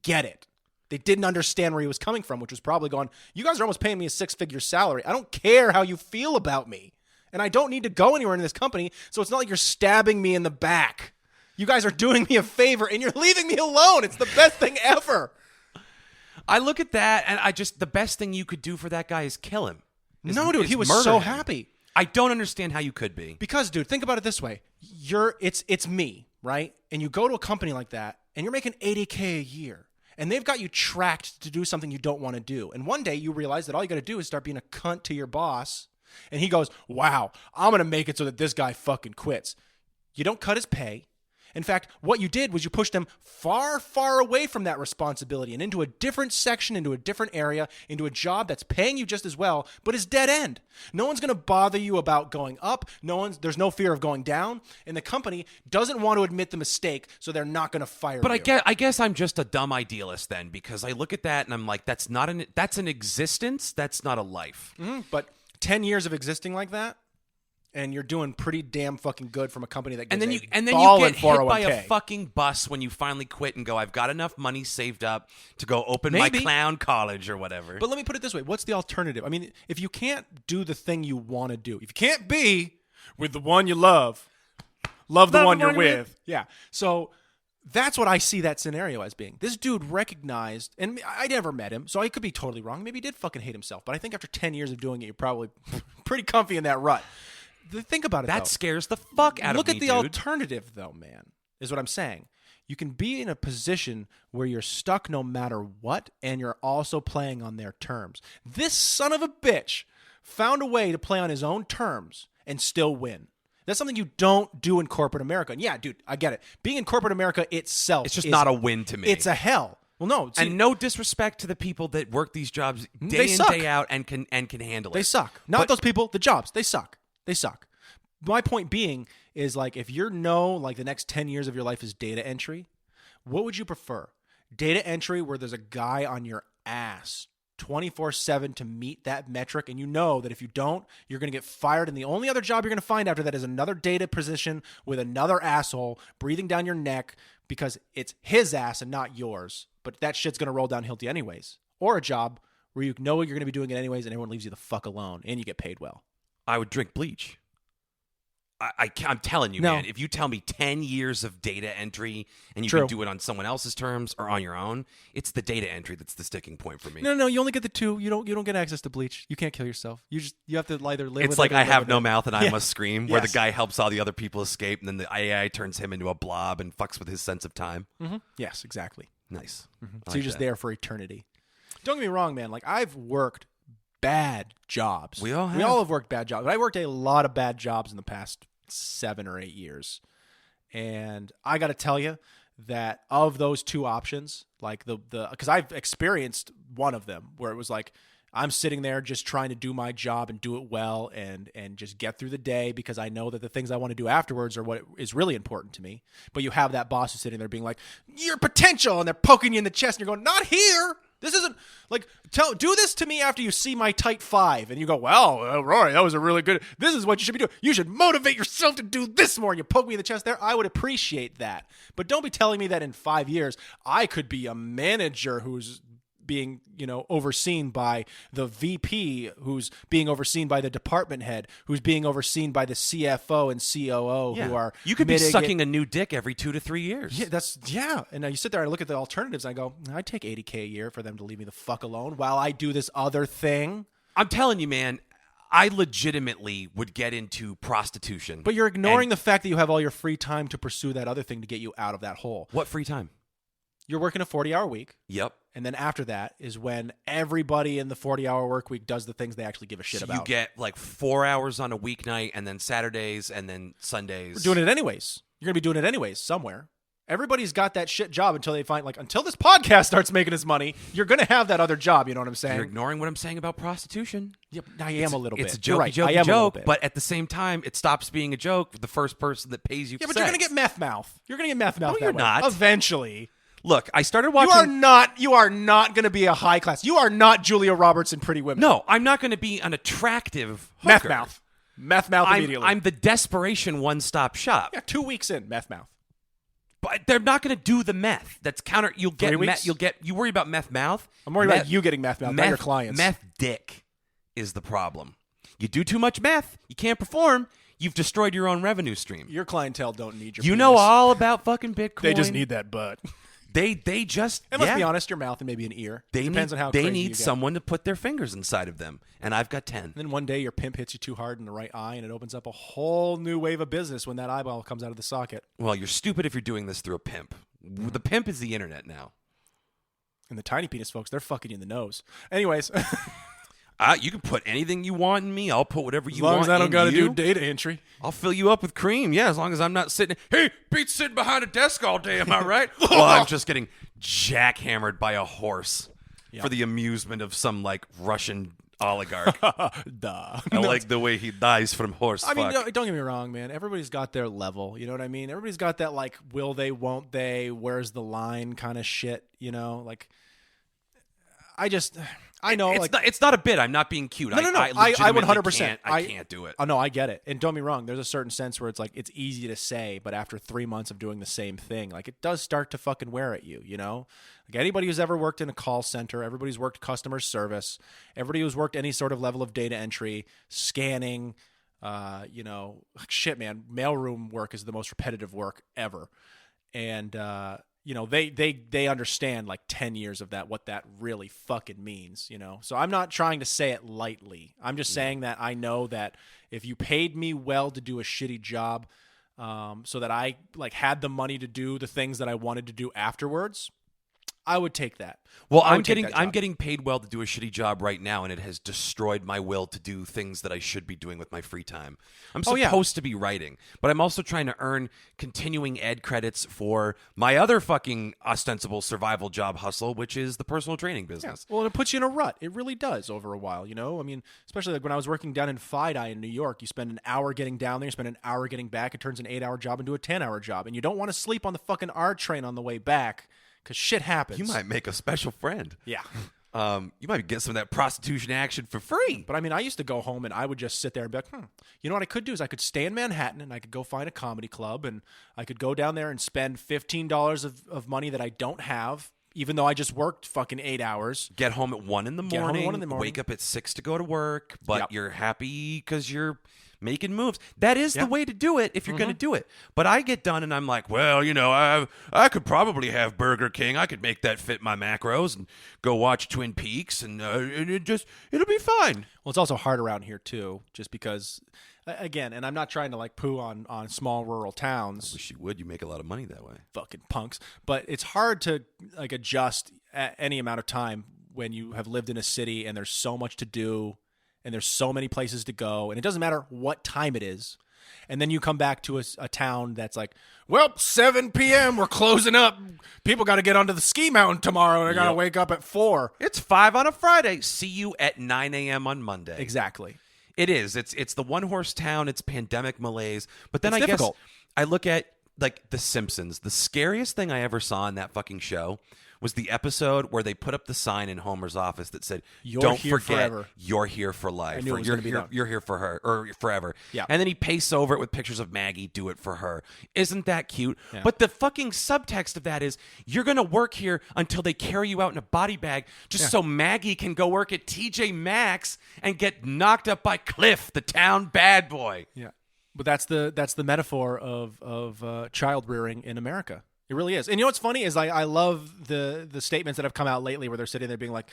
get it. They didn't understand where he was coming from, which was probably going, you guys are almost paying me a six-figure salary. I don't care how you feel about me. And I don't need to go anywhere in this company, so it's not like you're stabbing me in the back. You guys are doing me a favor, and you're leaving me alone. It's the best thing ever. I look at that, and the best thing you could do for that guy is kill him. No, dude, he was so happy. I don't understand how you could be. Because, dude, think about it this way. It's me, right? And you go to a company like that, and you're making $80K a year. And they've got you tracked to do something you don't want to do. And one day you realize that all you got to do is start being a cunt to your boss. And he goes, wow, I'm going to make it so that this guy fucking quits. You don't cut his pay. In fact, what you did was you pushed them far, far away from that responsibility and into a different section, into a different area, into a job that's paying you just as well, but is dead end. No one's going to bother you about going up. There's no fear of going down. And the company doesn't want to admit the mistake, so they're not going to fire you. But I guess I'm just a dumb idealist then, because I look at that and I'm like, that's an existence. That's not a life. Mm-hmm. But 10 years of existing like that, and you're doing pretty damn fucking good from a company that gives and then you get hit by a fucking bus when you finally quit and go, I've got enough money saved up to go open my clown college or whatever. But let me put it this way. What's the alternative? I mean, if you can't do the thing you want to do, if you can't be with the one you love the one you're with. Yeah. So that's what I see that scenario as being. This dude recognized, and I never met him, so I could be totally wrong. Maybe he did fucking hate himself. But I think after 10 years of doing it, you're probably pretty comfy in that rut. Think about it, that scares the fuck out of me, Look at the dude. alternative, though, man, is what I'm saying. You can be in a position where you're stuck no matter what, and you're also playing on their terms. This son of a bitch found a way to play on his own terms and still win. That's something you don't do in corporate America. And yeah, dude, I get it. Being in corporate America itself, it's just not a win to me. It's a hell. Well, no, and no disrespect to the people that work these jobs day in, day out, and can handle it. They suck. Not those people. The jobs. They suck. They suck. My point being is, like, if you know, like, the next 10 years of your life is data entry, what would you prefer? Data entry where there's a guy on your ass 24/7 to meet that metric, and you know that if you don't, you're going to get fired, and the only other job you're going to find after that is another data position with another asshole breathing down your neck because it's his ass and not yours, but that shit's going to roll downhill to you anyways. Or a job where you know you're going to be doing it anyways and everyone leaves you the fuck alone and you get paid well. I would drink bleach. I'm telling you, man, if you tell me 10 years of data entry and you can do it on someone else's terms or on your own, it's the data entry that's the sticking point for me. No, you only get the two. You don't get access to bleach. You can't kill yourself. You have to either live with it. It's like I have no mouth and I must scream, where the guy helps all the other people escape, and then the AI turns him into a blob and fucks with his sense of time. Mm-hmm. Yes, exactly. Nice. Mm-hmm. So you're just there for eternity. Don't get me wrong, man. Like, I've worked bad jobs. We all have worked bad jobs. But I worked a lot of bad jobs in the past 7 or 8 years. And I got to tell you that of those two options, like because I've experienced one of them where it was like, I'm sitting there just trying to do my job and do it well and just get through the day because I know that the things I want to do afterwards are what is really important to me. But you have that boss who's sitting there being like, your potential, and they're poking you in the chest and you're going, not here. This isn't like, do this to me after you see my tight 5. And you go, well, Rory, that was a really good, this is what you should be doing. You should motivate yourself to do this more. And you poke me in the chest there. I would appreciate that. But don't be telling me that in 5 years, I could be a manager who's being, overseen by the VP, who's being overseen by the department head, who's being overseen by the CFO and COO, who are you could be sucking a new dick every 2 to 3 years. Yeah. And now you sit there and look at the alternatives. And I go, I'd take $80K a year for them to leave me the fuck alone while I do this other thing. I'm telling you, man. I legitimately would get into prostitution. But you're ignoring the fact that you have all your free time to pursue that other thing to get you out of that hole. What free time? You're working a 40-hour week. Yep. And then after that is when everybody in the 40-hour work week does the things they actually give a shit about. You get like 4 hours on a weeknight and then Saturdays and then Sundays. We're doing it anyways. You're going to be doing it anyways somewhere. Everybody's got that shit job until they find, until this podcast starts making us money, you're going to have that other job. You know what I'm saying? You're ignoring what I'm saying about prostitution. Yep, I am a little bit. It's a joke, right. joke, but at the same time, it stops being a joke with the first person that pays you for but sex. you're going to get meth mouth. You're going to get meth mouth. No, you're not. Eventually. Look, I started watching... You are not going to be a high class. You are not Julia Roberts in Pretty Women. No, I'm not going to be an attractive Meth hooker. mouth. Meth mouth immediately. I'm the desperation one-stop shop. Yeah, 2 weeks in, meth mouth. But they're not going to do the meth. That's counter. You'll get 3 weeks? You worry about meth mouth. I'm worried about you getting meth mouth, not your clients. Meth dick is the problem. You do too much meth, you can't perform. You've destroyed your own revenue stream. Your clientele don't need your You penis. know all about fucking Bitcoin. They just need that butt. They just And let's be honest, your mouth and maybe an ear. Depends on how they crazy need you get. someone to put their fingers inside of them, and I've got 10. And then one day your pimp hits you too hard in the right eye, and it opens up a whole new wave of business when that eyeball comes out of the socket. Well, you're stupid if you're doing this through a pimp. The pimp is the internet now. And the tiny penis folks, they're fucking you in the nose. Anyways. You can put anything you want in me. I'll put whatever you As want long as I don't got to you. do data entry. I'll fill you up with cream. Yeah, as long as I'm not sitting. Hey, Pete's sitting behind a desk all day. Am I right? Well, I'm just getting jackhammered by a horse for the amusement of some Russian oligarch. Duh. I like the way he dies from horse I mean, fuck. don't get me wrong, man. Everybody's got their level. You know what I mean? Everybody's got that will they, won't they, where's the line kind of shit. You know, I know it's not a bit. I'm not being cute. No. I legitimately 100%. I can't do it. Oh no, I get it. And don't get me wrong. There's a certain sense where it's easy to say, but after 3 months of doing the same thing, it does start to fucking wear at you. You know, anybody who's ever worked in a call center, everybody's worked customer service, everybody who's worked any sort of level of data entry, scanning. Shit, man. Mailroom work is the most repetitive work ever, and. They understand 10 years of that, what that really fucking means, So I'm not trying to say it lightly. I'm just saying that I know that if you paid me well to do a shitty job, so that I had the money to do the things that I wanted to do afterwards, I would take that. Well, I'm getting paid well to do a shitty job right now, and it has destroyed my will to do things that I should be doing with my free time. I'm supposed to be writing, but I'm also trying to earn continuing ed credits for my other fucking ostensible survival job hustle, which is the personal training business. Yeah. Well, it puts you in a rut. It really does over a while, I mean, especially when I was working down in FIDI in New York, you spend an hour getting down there, you spend an hour getting back, it turns an 8-hour job into a 10-hour job, and you don't want to sleep on the fucking R train on the way back. Because shit happens. You might make a special friend. Yeah. You might get some of that prostitution action for free. But I mean, I used to go home and I would just sit there and be like, you know what I could do is I could stay in Manhattan and I could go find a comedy club and I could go down there and spend $15 of money that I don't have, even though I just worked fucking 8 hours. Get home at 1 in the morning. Wake up at 6 to go to work, but you're happy because you're making moves. That is the way to do it if you're going to do it. But I get done and I'm like, well, I could probably have Burger King. I could make that fit my macros and go watch Twin Peaks and it'll be fine. Well, it's also hard around here too, just because, again, and I'm not trying to poo on small rural towns. I wish you would. You make a lot of money that way. Fucking punks. But it's hard to adjust at any amount of time when you have lived in a city and there's so much to do and there's so many places to go, and it doesn't matter what time it is. And then you come back to a town that's like, well, 7 p.m. we're closing up. People got to get onto the ski mountain tomorrow. They got to wake up at 4. It's 5 on a Friday. See you at 9 a.m. on Monday. Exactly. It is. It's the one-horse town. It's pandemic malaise. But then It's difficult. guess I look at, like, The Simpsons. The scariest thing I ever saw in that fucking show was the episode where they put up the sign in Homer's office that said, "Don't here forget, forever." you're here for life." I knew it Or was you're gonna be here, that. you're here for her, or forever. Yeah. And then he pastes over it with pictures of Maggie. Do it for her. Isn't that cute? Yeah. But the fucking subtext of that is, you're gonna work here until they carry you out in a body bag, just so Maggie can go work at TJ Maxx and get knocked up by Cliff, the town bad boy. Yeah. But that's the metaphor of child rearing in America. It really is. And you know what's funny is I love the statements that have come out lately where they're sitting there being like,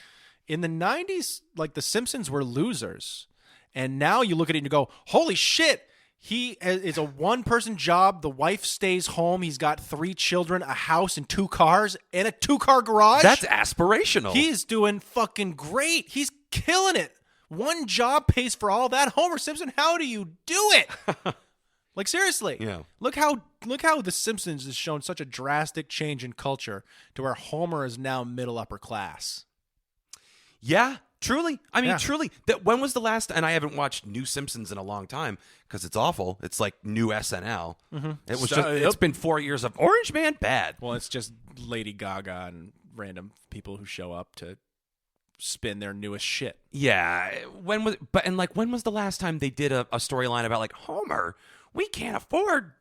in the 90s, like, the Simpsons were losers. And now you look at it and you go, holy shit, he is a one-person job. The wife stays home. He's got 3 children, a house, and 2 cars, and a 2-car garage. That's aspirational. He's doing fucking great. He's killing it. One job pays for all that. Homer Simpson, how do you do it? Like, seriously. Yeah. Look how The Simpsons has shown such a drastic change in culture to where Homer is now middle upper class. Yeah, truly. I mean, Yeah. truly. When was the last? And I haven't watched New Simpsons in a long time because it's awful. It's like new SNL. Mm-hmm. It was It's been 4 years of Orange Man bad. Well, it's just Lady Gaga and random people who show up to spin their newest shit. Yeah. When was the last time they did a storyline about, like, Homer, we can't afford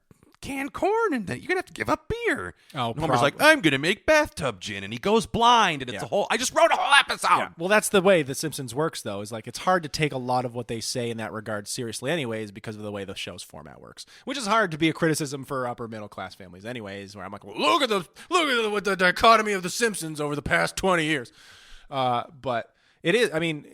canned corn, and you're gonna have to give up beer. Oh, and Homer's like, I'm gonna make bathtub gin, and he goes blind, and it's a whole. I just wrote a whole episode. Yeah. Well, that's the way The Simpsons works, though. Is like, it's hard to take a lot of what they say in that regard seriously, anyways, because of the way the show's format works. Which is hard to be a criticism for upper middle class families, anyways. Where I'm like, well, look at the dichotomy of The Simpsons over the past 20 years. But it is. I mean,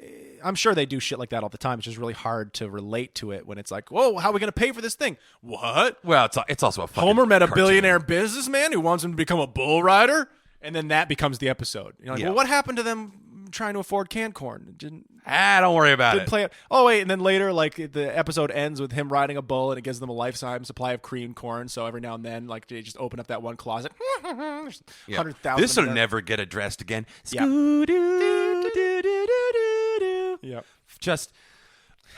I'm sure they do shit like that all the time. It's just really hard to relate to it when it's like, whoa, how are we going to pay for this thing? What? Well, it's also a fucking Homer met a cartoon. billionaire businessman who wants him to become a bull rider, and then that becomes the episode. You're like, Yeah. well, what happened to them trying to afford canned corn? Don't worry about it. Play it. Oh wait, and then later, like, the episode ends with him riding a bull, and it gives them a lifetime supply of cream corn. So every now and then, like, they just open up that one closet. There's 100,000. This will never get addressed again. Yeah. Yep. Just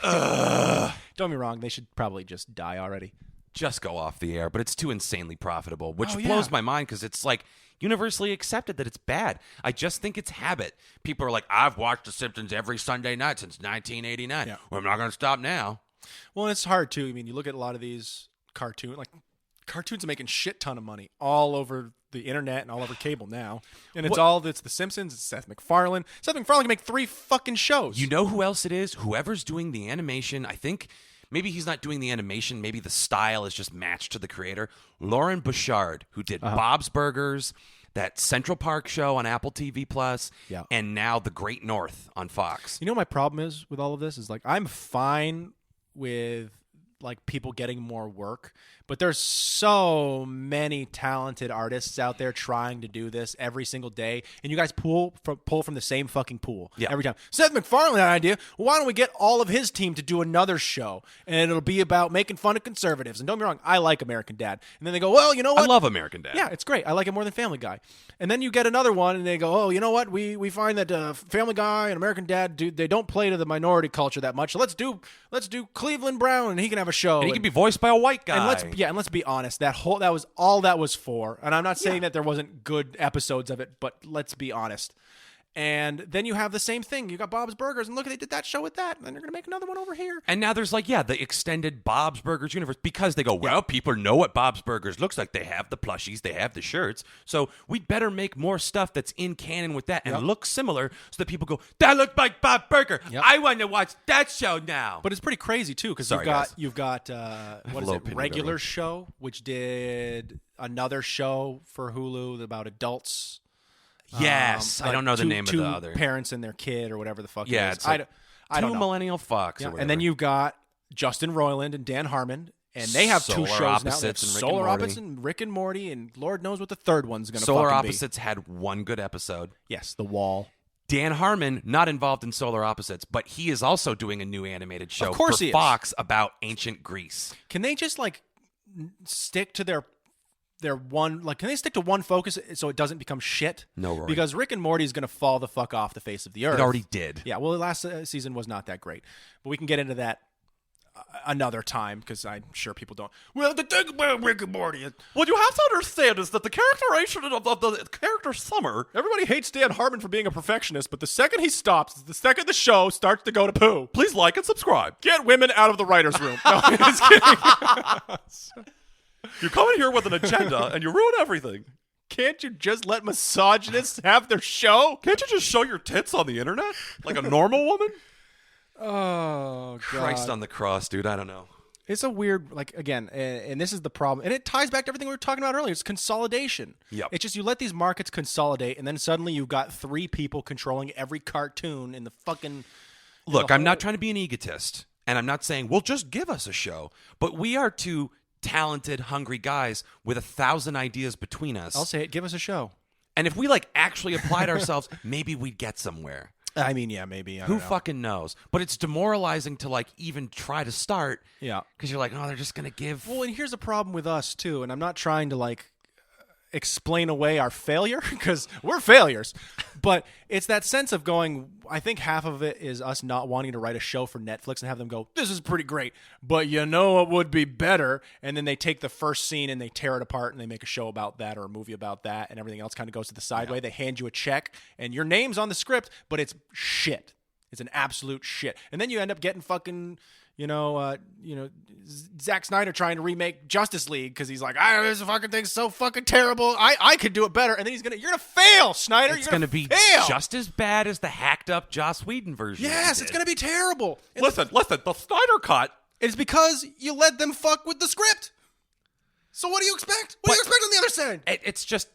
Don't get me wrong, they should probably just die already. just go off the air, but it's too insanely profitable, which Oh, yeah. blows my mind because it's like universally accepted that it's bad. I just think it's habit. People are like, I've watched The Simpsons every Sunday night since 1989. Yeah. Well, I'm not going to stop now. Well, and it's hard too. I mean, you look at a lot of these cartoons are making shit ton of money all over the internet and all over cable now. And it's The Simpsons, it's Seth MacFarlane. Seth MacFarlane can make 3 fucking shows. You know who else it is? Whoever's doing the animation, I think maybe he's not doing the animation. Maybe the style is just matched to the creator. Lauren Bouchard, who did Bob's Burgers, that Central Park show on Apple TV Plus, Yeah. and now The Great North on Fox. You know what my problem is with all of this? Is like, I'm fine with, like, people getting more work, but there's so many talented artists out there trying to do this every single day, and you guys pull from the same fucking pool every time. Seth MacFarlane had an idea. Well, why don't we get all of his team to do another show, and it'll be about making fun of conservatives? And don't get me wrong, I like American Dad. And then they go, well, you know what? I love American Dad. Yeah, it's great. I like it more than Family Guy. And then you get another one, and they go, oh, you know what? We find that Family Guy and American Dad they don't play to the minority culture that much. So let's do Cleveland Brown, and he can have a show. And he can be voiced by a white guy. And let's be honest. That was all that was for. And I'm not saying that there wasn't good episodes of it, but let's be honest. And then you have the same thing. You got Bob's Burgers, and look, they did that show with that, and then they're going to make another one over here. And now there's the extended Bob's Burgers universe because they go, well, people know what Bob's Burgers looks like. They have the plushies, they have the shirts. So we'd better make more stuff that's in canon with that and looks similar so that people go, that looked like Bob Burger. Yep. I want to watch that show now. But it's pretty crazy too, because you've got what is low it? opinion of Regular everyone. Show, which did another show for Hulu about adults. Yes. I don't know the name of the other. Two parents and their kid or whatever the fuck Yeah, it is. it's like I don't Two know. Millennial Fox. Yeah, Or whatever. and then you've got Justin Roiland and Dan Harmon, and they have Solar 2 shows now. They have Opposites and Rick and Solar Morty. Opposites and Rick and Morty, and Lord knows what the third one's going to Solar fucking be. Opposites had one good episode. Yes, The Wall. Dan Harmon, not involved in Solar Opposites, but he is also doing a new animated show course for he is. Fox about ancient Greece. Can they just like stick to their one, like, can they stick to one focus so it doesn't become shit? No, Rory. Because Rick and Morty is going to fall the fuck off the face of the earth. It already did. Yeah, well, the last season was not that great. But we can get into that another time because I'm sure people don't. Well, the thing about Rick and Morty is, What you have to understand is that the characterization of the character Summer. everybody hates Dan Harmon for being a perfectionist, but the second he stops, the second the show starts to go to poo. Please like and subscribe. Get women out of the writer's room. No, I'm just kidding. You come in here with an agenda and you ruin everything. Can't you just let misogynists have their show? Can't you just show your tits on the internet like a normal woman? Oh, God. Christ on the cross, dude. I don't know. It's a weird, like, again, and this is the problem. And it ties back to everything we were talking about earlier. It's consolidation. Yep. It's just you let these markets consolidate, and then suddenly you've got 3 people controlling every cartoon in the fucking... Look, I'm not trying to be an egotist, and I'm not saying, well, just give us a show. But we are two talented, hungry guys with 1,000 ideas between us. I'll say it. Give us a show. And if we, like, actually applied ourselves, maybe we'd get somewhere. I mean, yeah, maybe. I Who don't know. fucking knows? But it's demoralizing to, like, even try to start. Yeah. Because you're like, oh, they're just going to give... Well, and here's a problem with us, too, and I'm not trying to, like, explain away our failure, because we're failures. But it's that sense of going, I think half of it is us not wanting to write a show for Netflix and have them go, this is pretty great, but you know what would be better? And then they take the first scene and they tear it apart and they make a show about that or a movie about that, and everything else kind of goes to the sideway. They hand you a check and your name's on the script, but it's shit. It's an absolute shit. And then you end up getting fucking... Zack Snyder trying to remake Justice League because he's like, this fucking thing's so fucking terrible. I could do it better. And then you're gonna fail, Snyder. It's You're gonna be fail. just as bad as the hacked up Joss Whedon version. Yes, it's gonna be terrible. And Listen, the Snyder cut. it's because you let them fuck with the script. So what do you expect? What do you expect on the other side? It's just,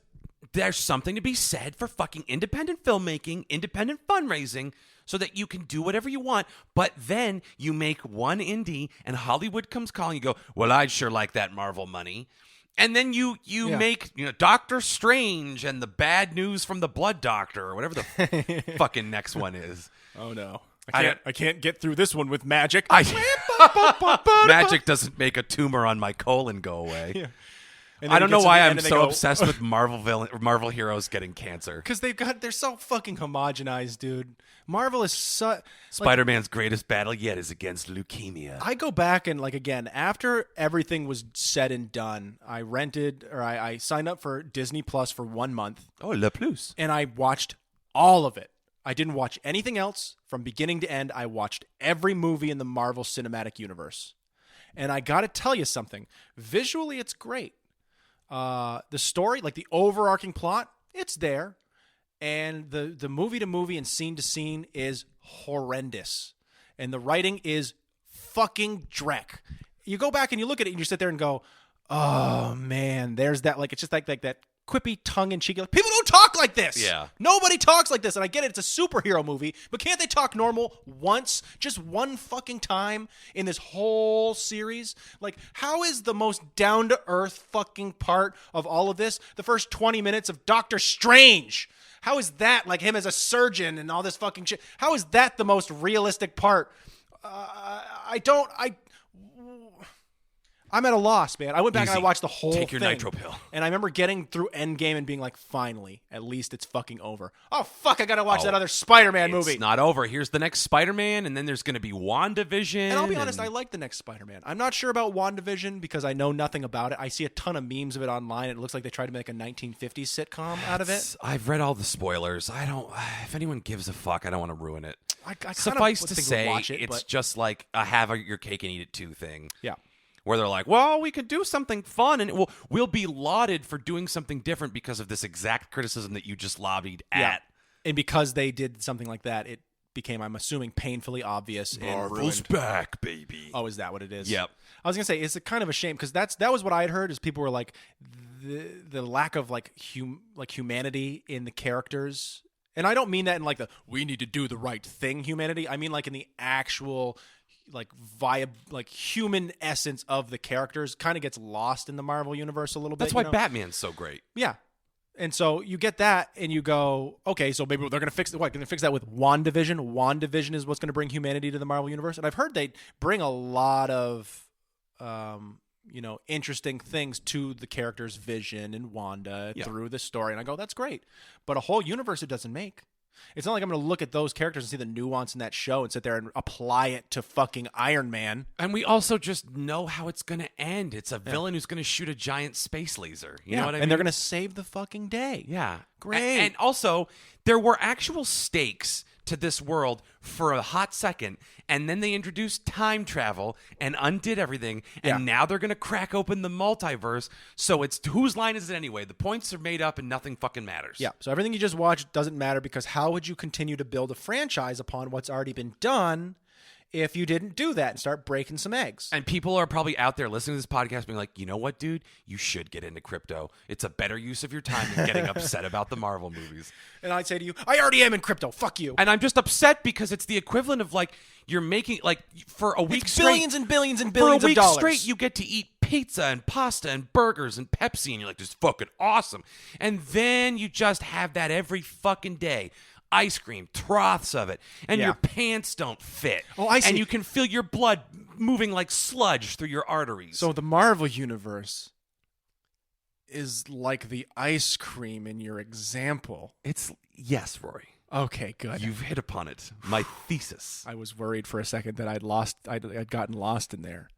there's something to be said for fucking independent filmmaking, independent fundraising, so that you can do whatever you want, but then you make one indie and Hollywood comes calling, you go, well, I'd sure like that Marvel money. And then you make Doctor Strange and the bad news from the Blood Doctor or whatever the fucking next one is. Oh no. I can't get through this one with magic. Magic doesn't make a tumor on my colon go away. Yeah. I don't know why I'm so obsessed with Marvel heroes getting cancer. Because they're so fucking homogenized, dude. Marvel is so... Spider-Man's greatest battle yet is against leukemia. I go back and, like, again, after everything was said and done, I I signed up for Disney Plus for 1 month. Oh, Le Plus. And I watched all of it. I didn't watch anything else from beginning to end. I watched every movie in the Marvel Cinematic Universe. And I got to tell you something. Visually, it's great. The story, like the overarching plot, it's there. And the movie to movie and scene to scene is horrendous. And the writing is fucking dreck. You go back and you look at it and you sit there and go, oh man, there's that, like, it's just like that quippy tongue-in-cheek. Like, people don't talk like this. Yeah. Nobody talks like this. And I get it, it's a superhero movie, but can't they talk normal once? Just one fucking time in this whole series? Like, how is the most down-to-earth fucking part of all of this the first 20 minutes of Doctor Strange? How is that, like him as a surgeon and all this fucking shit? How is that the most realistic part? I'm at a loss, man. I went back Easy. and I watched the whole thing. Take your nitro pill. And I remember getting through Endgame and being like, finally, at least it's fucking over. Oh, fuck, I gotta watch that other Spider-Man movie. It's not over. Here's the next Spider-Man, and then there's going to be Wandavision. And I'll be honest, I like the next Spider-Man. I'm not sure about Wandavision because I know nothing about it. I see a ton of memes of it online. It looks like they tried to make a 1950s sitcom out of it. I've read all the spoilers. If anyone gives a fuck, I don't want to ruin it. I Suffice to say, watch it, it's but... just like a have your cake and eat it too thing. Yeah. Where they're like, well, we could do something fun, and we'll be lauded for doing something different because of this exact criticism that you just lobbied at. And because they did something like that, it became, I'm assuming, painfully obvious. Marvel's back, baby. Oh, is that what it is? Yep. I was gonna say it's a kind of a shame because that was what I had heard is people were like the lack of like humanity in the characters, and I don't mean that in like the we need to do the right thing humanity. I mean like in the actual like human essence of the characters kind of gets lost in the Marvel universe a little bit. That's why Batman's so great. Yeah. And so you get that, and you go, okay, so maybe they're going to fix it. What? Going to fix that with WandaVision? WandaVision is what's going to bring humanity to the Marvel Universe. And I've heard they bring a lot of, interesting things to the characters' Vision and Wanda through the story. And I go, that's great. But a whole universe it doesn't make. It's not like I'm going to look at those characters and see the nuance in that show and sit there and apply it to fucking Iron Man. And we also just know how it's going to end. It's a villain who's going to shoot a giant space laser. You know what I mean? And they're going to save the fucking day. Yeah. Great. And also, there were actual stakes to this world for a hot second, and then they introduced time travel and undid everything, and now they're going to crack open the multiverse. So it's whose line is it anyway? The points are made up and nothing fucking matters. Yeah, so everything you just watched doesn't matter, because how would you continue to build a franchise upon what's already been done if you didn't do that and start breaking some eggs? And people are probably out there listening to this podcast being like, you know what, dude? You should get into crypto. It's a better use of your time than getting upset about the Marvel movies. And I'd say to you, I already am in crypto. Fuck you. And I'm just upset because it's the equivalent of like you're making like for a week straight. Billions and billions and billions of dollars. For a week straight, you get to eat pizza and pasta and burgers and Pepsi, and you're like, this is fucking awesome. And then you just have that every fucking day. Ice cream, troughs of it, and your pants don't fit. Oh, I see. And you can feel your blood moving like sludge through your arteries. So the Marvel Universe is like the ice cream in your example. Yes, Rory. Okay, good. You've hit upon it. My thesis. I was worried for a second that I'd gotten lost in there.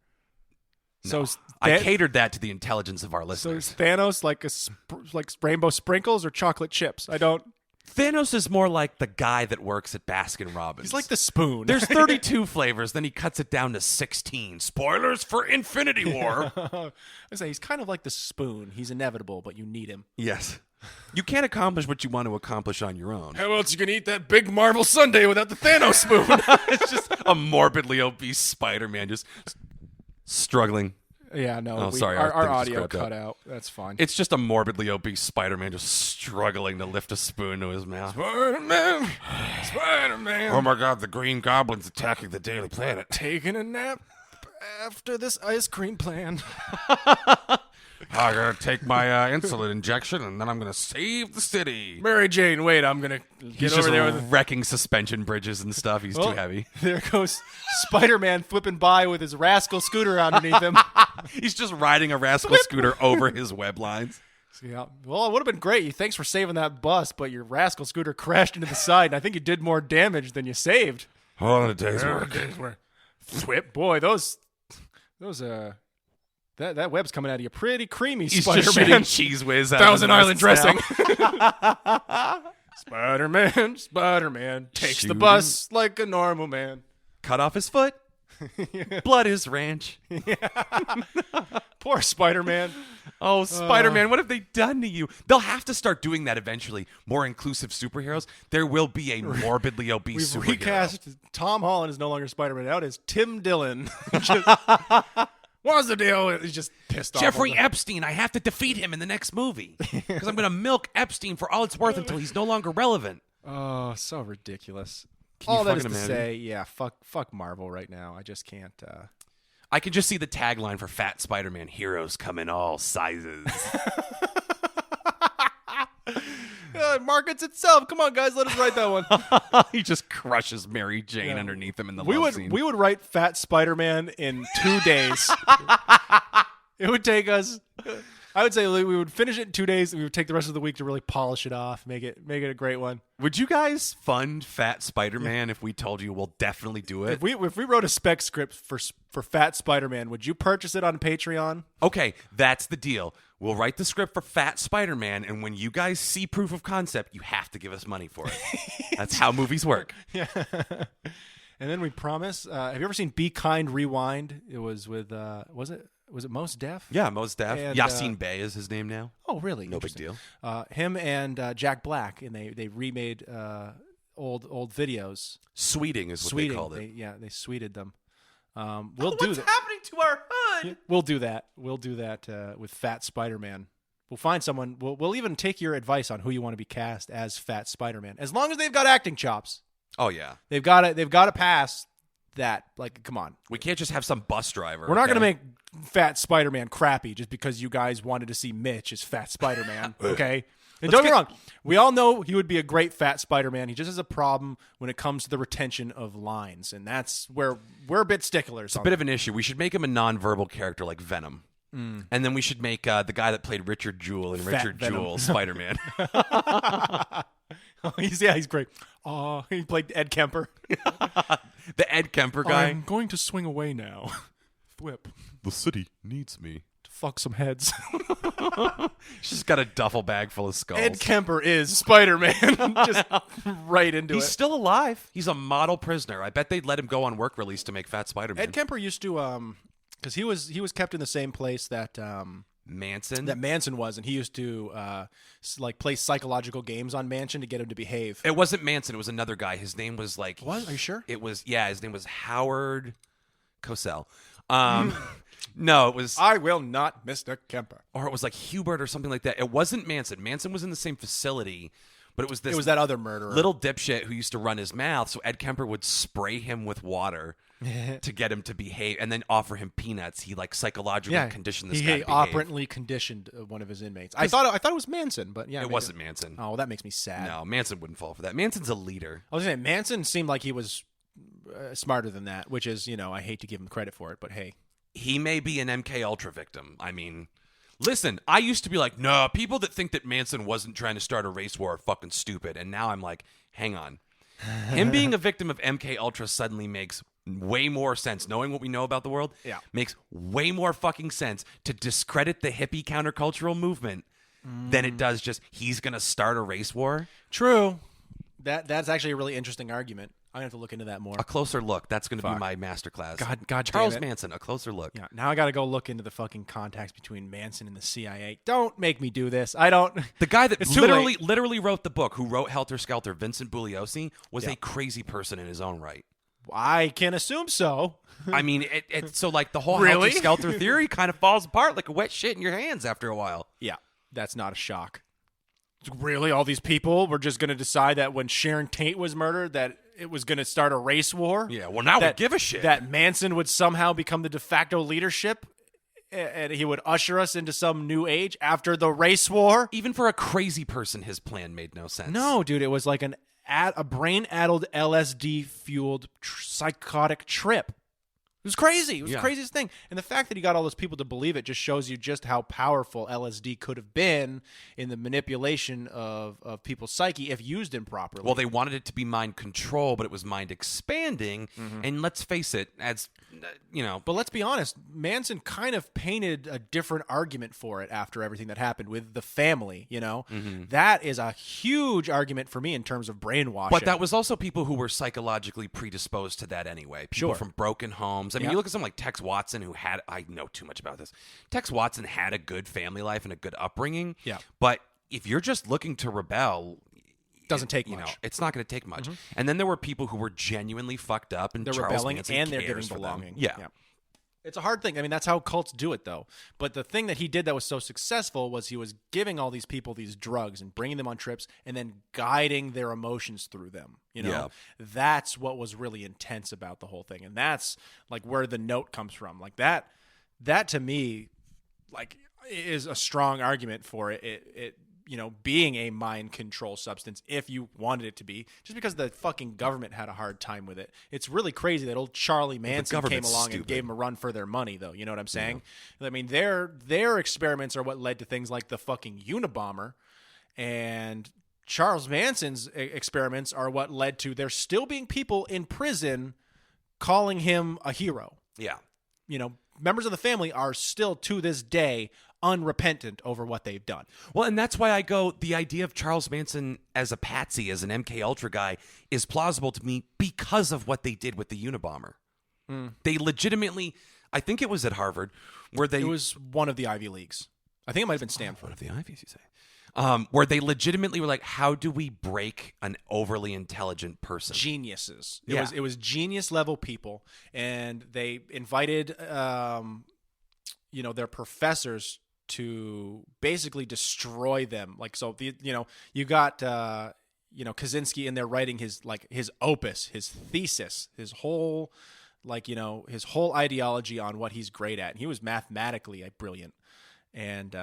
No, so I catered that to the intelligence of our listeners. So is Thanos like rainbow sprinkles or chocolate chips? I don't. Thanos is more like the guy that works at Baskin Robbins. He's like the spoon. There's 32 flavors, then he cuts it down to 16. Spoilers for Infinity War. I say he's kind of like the spoon. He's inevitable, but you need him. Yes. You can't accomplish what you want to accomplish on your own. How else you gonna eat that big Marvel sundae without the Thanos spoon? It's just a morbidly obese Spider-Man just struggling. Yeah, no. Sorry, our audio cut out. That's fine. It's just a morbidly obese Spider-Man just struggling to lift a spoon to his mouth. Spider-Man! Spider-Man! Oh my God, the Green Goblin's attacking the Daily Planet. Taking a nap after this ice cream plan. I gotta take my insulin injection, and then I'm gonna save the city. Mary Jane, wait, I'm gonna get over there with wrecking suspension bridges and stuff. He's too heavy. There goes Spider-Man flipping by with his rascal scooter underneath him. He's just riding a rascal scooter over his web lines. Yeah. Well, it would have been great. Thanks for saving that bus, but your rascal scooter crashed into the side, and I think you did more damage than you saved. Oh, the day's work. Whip, boy, those that web's coming out of you pretty creamy, He's Spider-Man. just shooting cheese whiz out Thousand of Island dressing. Spider-Man takes the bus like a normal man. Cut off his foot. Blood his ranch. Poor Spider-Man. Oh, Spider-Man, what have they done to you? They'll have to start doing that eventually. More inclusive superheroes. There will be a morbidly obese We've superhero. recast. Tom Holland is no longer Spider-Man. Now it is Tim Dillon. What's the deal? He's just pissed off. Jeffrey Epstein, I have to defeat him in the next movie. Because I'm going to milk Epstein for all it's worth until he's no longer relevant. Oh, so ridiculous. Can you all that is fucking to imagine? say, yeah, fuck Marvel right now. I just can't. I can just see the tagline for Fat Spider-Man: heroes come in all sizes. It markets itself. Come on, guys, let us write that one. He just crushes Mary Jane underneath him in the we scene. would write Fat Spider-Man in 2 days. It would take us. I would say we would finish it in 2 days, and we would take the rest of the week to really polish it off, make it a great one. Would you guys fund Fat Spider-Man if we told you we'll definitely do it? If we wrote a spec script for Fat Spider-Man, would you purchase it on Patreon? Okay, that's the deal. We'll write the script for Fat Spider-Man, and when you guys see proof of concept, you have to give us money for it. That's how movies work. Yeah. And then we promise. Have you ever seen Be Kind Rewind? It was with was it Mos Def? Yeah, Mos Def. And, Yassine Bey is his name now. Oh, really? No big deal. Him and Jack Black, and they remade old videos. Sweeting is what they called it. They sweeted them. We'll do that. What's happening to our hood? We'll do that. We'll do that with Fat Spider-Man. We'll find someone. We'll even take your advice on who you want to be cast as Fat Spider-Man, as long as they've got acting chops. Oh yeah, they've got to pass that. Like, come on. We can't just have some bus driver. We're not going to make Fat Spider-Man crappy just because you guys wanted to see Mitch as Fat Spider-Man. Okay. And don't get me wrong. We all know he would be a great fat Spider-Man. He just has a problem when it comes to the retention of lines, and that's where we're a bit sticklers. It's a bit of an issue. We should make him a non-verbal character like Venom. And then we should make the guy that played Richard Jewell in Richard Jewell Spider-Man. He's great. He played Ed Kemper. The Ed Kemper guy. I'm going to swing away now. Thwip. The city needs me. To fuck some heads. She's just got a duffel bag full of skulls. Ed Kemper is Spider-Man. Just right into He's still alive. He's a model prisoner. I bet they'd let him go on work release to make Fat Spider-Man. Ed Kemper used to, because he was kept in the same place that Manson was, and he used to play psychological games on Manson to get him to behave. It wasn't Manson. It was another guy. His name was like. What? Are you sure? It was. Yeah, his name was Howard Cosell. No, it was. I will not, Mr. Kemper. Or it was like Hubert or something like that. It wasn't Manson. Manson was in the same facility, but it was this. It was that other murderer, little dipshit who used to run his mouth. So Ed Kemper would spray him with water to get him to behave, and then offer him peanuts. He psychologically conditioned this guy to behave. He operantly conditioned one of his inmates. I thought it was Manson, but yeah, it wasn't Manson. Oh, that makes me sad. No, Manson wouldn't fall for that. Manson's a leader. I was saying Manson seemed like he was smarter than that, which is, I hate to give him credit for it, but hey. He may be an MK Ultra victim. I mean, listen, I used to be like, no, people that think that Manson wasn't trying to start a race war are fucking stupid. And now I'm like, hang on. Him being a victim of MK Ultra suddenly makes way more sense. Knowing what we know about the world makes way more fucking sense to discredit the hippie countercultural movement than it does just he's going to start a race war. True. That's actually a really interesting argument. I'm going to have to look into that more. A closer look. That's going to be my masterclass. God Charles Manson, a closer look. Yeah. Now I got to go look into the fucking contacts between Manson and the CIA. Don't make me do this. I don't. The guy that literally wrote the book, who wrote Helter Skelter, Vincent Bugliosi, was a crazy person in his own right. I can assume so. I mean, so like the whole Helter Skelter theory kind of falls apart like a wet shit in your hands after a while. Yeah, that's not a shock. Really, all these people were just going to decide that when Sharon Tate was murdered, that it was going to start a race war? Yeah, well, now we give a shit. That Manson would somehow become the de facto leadership, and he would usher us into some new age after the race war? Even for a crazy person, his plan made no sense. No, dude, it was like a brain-addled, LSD-fueled psychotic trip. It was crazy. It was the craziest thing. And the fact that he got all those people to believe it just shows you just how powerful LSD could have been in the manipulation of people's psyche if used improperly. Well, they wanted it to be mind control, but it was mind expanding. And let's face it, as But let's be honest, Manson kind of painted a different argument for it after everything that happened with the family, That is a huge argument for me in terms of brainwashing. But that was also people who were psychologically predisposed to that anyway. People from broken homes. I mean, you look at someone like Tex Watson, who had, I know too much about this. Tex Watson had a good family life and a good upbringing. Yeah. But if you're just looking to rebel, doesn't take much. It's not going to take much. And then there were people who were genuinely fucked up, and they're Charles rebelling Manson and they're cares giving for them. belonging. Yeah. It's a hard thing. I mean, that's how cults do it, though. But the thing that he did that was so successful was he was giving all these people these drugs and bringing them on trips and then guiding their emotions through them. That's what was really intense about the whole thing. And that's like where the note comes from. Like that to me, like, is a strong argument for it being a mind control substance if you wanted it to be, just because the fucking government had a hard time with it. It's really crazy that old Charlie Manson came along and gave them a run for their money, though. You know what I'm saying? I mean, their experiments are what led to things like the fucking Unabomber, and Charles Manson's experiments are what led to there still being people in prison calling him a hero. Yeah. Members of the family are still to this day unrepentant over what they've done. Well, and that's why I go, the idea of Charles Manson as a patsy, as an MK Ultra guy, is plausible to me because of what they did with the Unabomber. They legitimately, I think it was at Harvard, where they... It was one of the Ivy Leagues. I think it might have been Stanford. One of the Ivies, you say. Where they legitimately were like, how do we break an overly intelligent person? Geniuses. It was genius level people, and they invited their professors to basically destroy them. Like, so you got Kaczynski in there writing his opus, his thesis, his whole ideology on what he's great at. And he was mathematically brilliant, and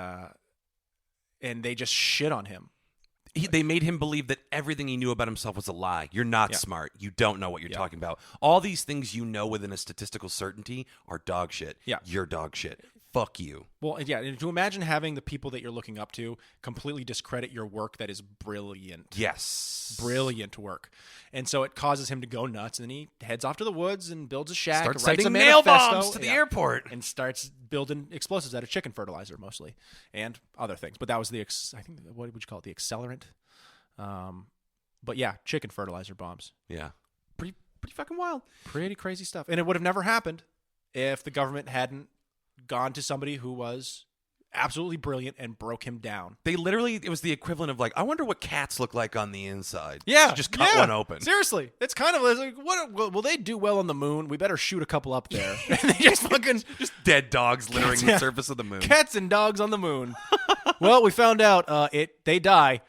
they just shit on him. They made him believe that everything he knew about himself was a lie. You're not smart. You don't know what you're talking about. All these things you know within a statistical certainty are dog shit. Yeah. You're dog shit. Fuck you. Well, yeah, and to imagine having the people that you're looking up to completely discredit your work that is brilliant. Yes. Brilliant work. And so it causes him to go nuts, and then he heads off to the woods and builds a shack. Starts writes sending a nail manifesto, bombs to the airport. And starts building explosives out of chicken fertilizer, mostly, and other things. But that was I think, what would you call it, the accelerant? But yeah, chicken fertilizer bombs. Yeah. Pretty fucking wild. Pretty crazy stuff. And it would have never happened if the government hadn't gone to somebody who was absolutely brilliant and broke him down. It was the equivalent of like, I wonder what cats look like on the inside. Yeah. So just cut one open. Seriously. It's kind of like, will they do well on the moon? We better shoot a couple up there. And they just fucking... Just dead dogs littering the surface of the moon. Cats and dogs on the moon. Well, we found out they die.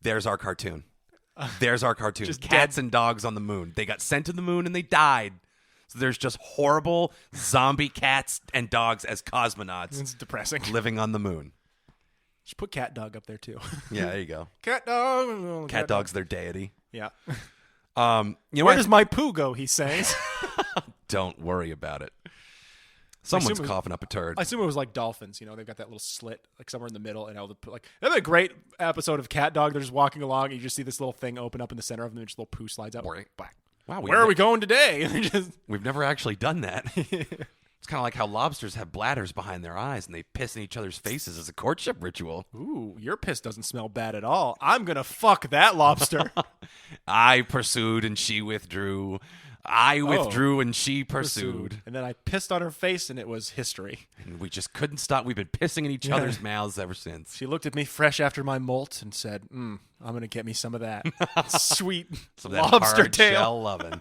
There's our cartoon. There's our cartoon. Just Cats and dogs on the moon. They got sent to the moon and they died. So there's just horrible zombie cats and dogs as cosmonauts. It's depressing. Living on the moon. Just put cat dog up there too. Yeah, there you go. Cat dog. Cat dog's their deity. Yeah. You know Where does my poo go? He sings. Don't worry about it. Someone's coughing up a turd. I assume it was like dolphins. They've got that little slit like somewhere in the middle, and that'd be a great episode of Cat Dog. They're just walking along, and you just see this little thing open up in the center of them, and just a little poo slides out. Wow, where are we going today? We've never actually done that. It's kind of like how lobsters have bladders behind their eyes, and they piss in each other's faces as a courtship ritual. Ooh, your piss doesn't smell bad at all. I'm gonna fuck that lobster. I pursued, and she withdrew. I withdrew and she pursued. And then I pissed on her face and it was history. And we just couldn't stop. We've been pissing in each other's mouths ever since. She looked at me fresh after my molt and said, I'm going to get me some of that sweet some of that lobster hard tail. Shell loving.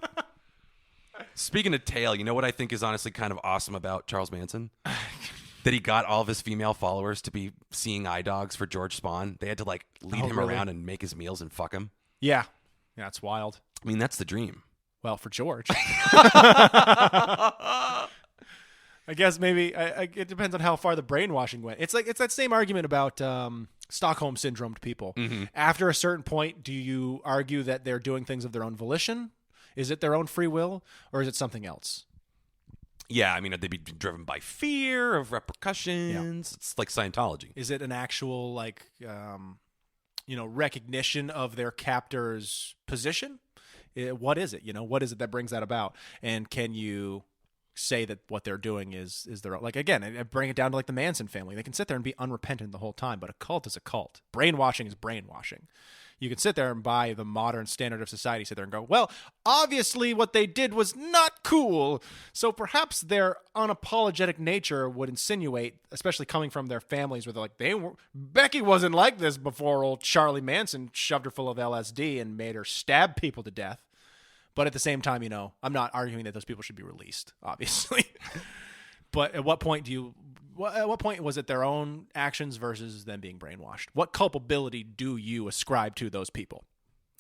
Speaking of tail, you know what I think is honestly kind of awesome about Charles Manson? That he got all of his female followers to be seeing eye dogs for George Spawn. They had to lead him around and make his meals and fuck him. Yeah. Yeah, it's wild. I mean, that's the dream. Well, for George. I guess maybe it depends on how far the brainwashing went. It's that same argument about Stockholm syndromed people. Mm-hmm. After a certain point, do you argue that they're doing things of their own volition? Is it their own free will, or is it something else? Yeah, I mean, they'd be driven by fear of repercussions. Yeah. It's like Scientology. Is it an actual recognition of their captor's position? What is it? What is it that brings that about? And can you say that what they're doing is their own? Like, again, I bring it down to like the Manson family. They can sit there and be unrepentant the whole time, but a cult is a cult. Brainwashing is brainwashing. You can sit there and by the modern standard of society, sit there and go, well, obviously what they did was not cool. So perhaps their unapologetic nature would insinuate, especially coming from their families where they're like, Becky wasn't like this before old Charlie Manson shoved her full of LSD and made her stab people to death. But at the same time, I'm not arguing that those people should be released, obviously. But at what point was it their own actions versus them being brainwashed? What culpability do you ascribe to those people?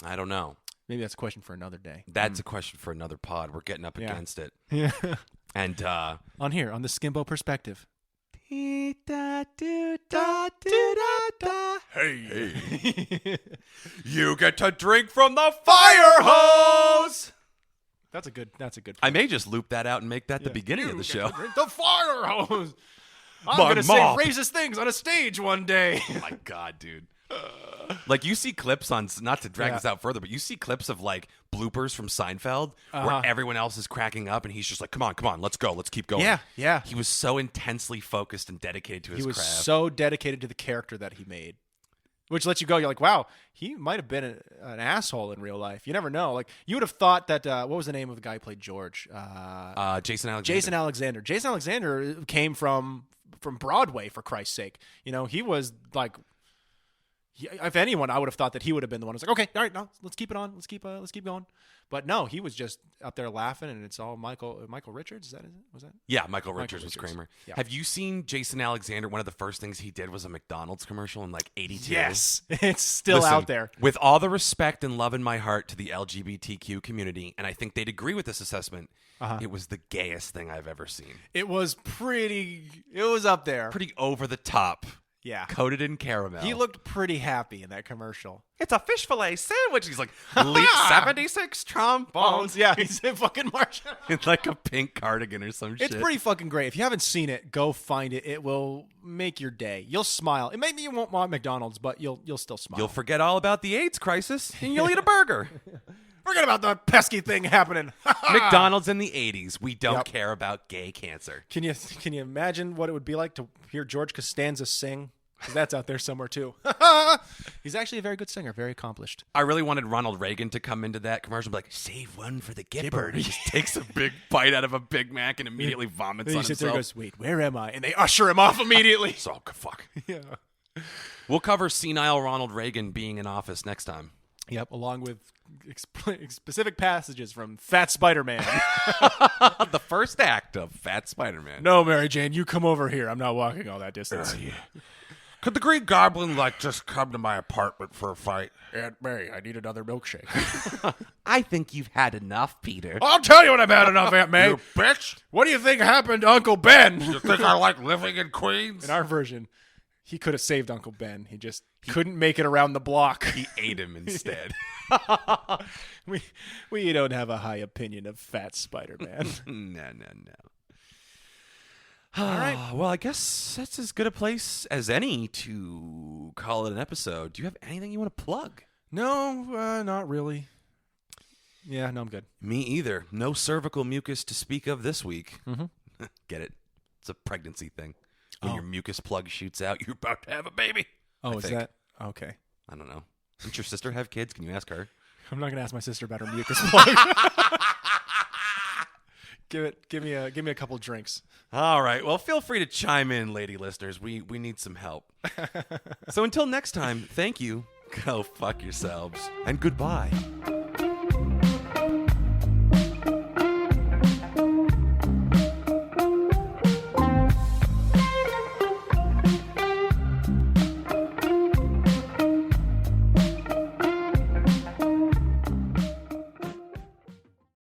I don't know. Maybe that's a question for another day. That's a question for another pod. We're getting up against it. Yeah. And on the Skimbo perspective. Hey. You get to drink from the fire hose. That's a good I may just loop that out and make that the beginning of the show. The fire hose. I'm going to say racist things on a stage one day. Oh my God, dude. Like you see clips on, not to drag this out further, but you see clips of like bloopers from Seinfeld where everyone else is cracking up and he's just like, come on, let's go, let's keep going. Yeah. He was so intensely focused and dedicated to his craft. He was so dedicated to the character that he made. Which lets you go, you're like, wow, he might have been an asshole in real life. You never know. Like, you would have thought that, what was the name of the guy who played George? Jason Alexander. Jason Alexander came from Broadway, for Christ's sake. He was like, if anyone, I would have thought that he would have been the one who's like, okay, all right, no, let's keep it on. Let's keep going. But no, he was just up there laughing, and it's all Michael Richards. Was that? Yeah, Michael Richards was Kramer. Yeah. Have you seen Jason Alexander? One of the first things he did was a McDonald's commercial in like 82. Yes, it's still out there. With all the respect and love in my heart to the LGBTQ community, and I think they'd agree with this assessment, it was the gayest thing I've ever seen. It was up there. Pretty over the top. Yeah. coated in caramel. He looked pretty happy in that commercial. It's a fish fillet sandwich. He's like, 76 trombones. Yeah, he's a fucking Martian. In like a pink cardigan or some shit. It's pretty fucking great. If you haven't seen it, go find it. It will make your day. You'll smile. Maybe you won't want McDonald's, but you'll still smile. You'll forget all about the AIDS crisis, and you'll eat a burger. Forget about the pesky thing happening. McDonald's in the 80s. We don't Yep. care about gay cancer. Can you imagine what it would be like to hear George Costanza sing? Because that's out there somewhere too. He's actually a very good singer, very accomplished. I really wanted Ronald Reagan to come into that commercial and be like, save one for the Gipper. He just takes a big bite out of a Big Mac and immediately vomits And on he sits there himself. and goes, wait, where am I? And they usher him off immediately. So, fuck. Yeah. We'll cover senile Ronald Reagan being in office next time. Yep, along with specific passages from Fat Spider-Man. The first act of Fat Spider-Man. No, Mary Jane, you come over here. I'm not walking all that distance. Could the Green Goblin, just come to my apartment for a fight? Aunt May, I need another milkshake. I think you've had enough, Peter. I'll tell you when I've had enough, Aunt May. You bitch! What do you think happened to Uncle Ben? You think I like living in Queens? In our version, he could have saved Uncle Ben. He just couldn't make it around the block. He ate him instead. We don't have a high opinion of Fat Spider-Man. No. All right. Well, I guess that's as good a place as any to call it an episode. Do you have anything you want to plug? No, not really. Yeah, no, I'm good. Me either. No cervical mucus to speak of this week. Mm-hmm. Get it? It's a pregnancy thing. When your mucus plug shoots out, you're about to have a baby. Oh, I is think. that? Okay. I don't know. Doesn't your sister have kids? Can you ask her? I'm not going to ask my sister about her mucus plug. Give me a couple drinks. All right. Well, feel free to chime in, lady listeners. We need some help. So until next time, thank you. Go fuck yourselves. And goodbye.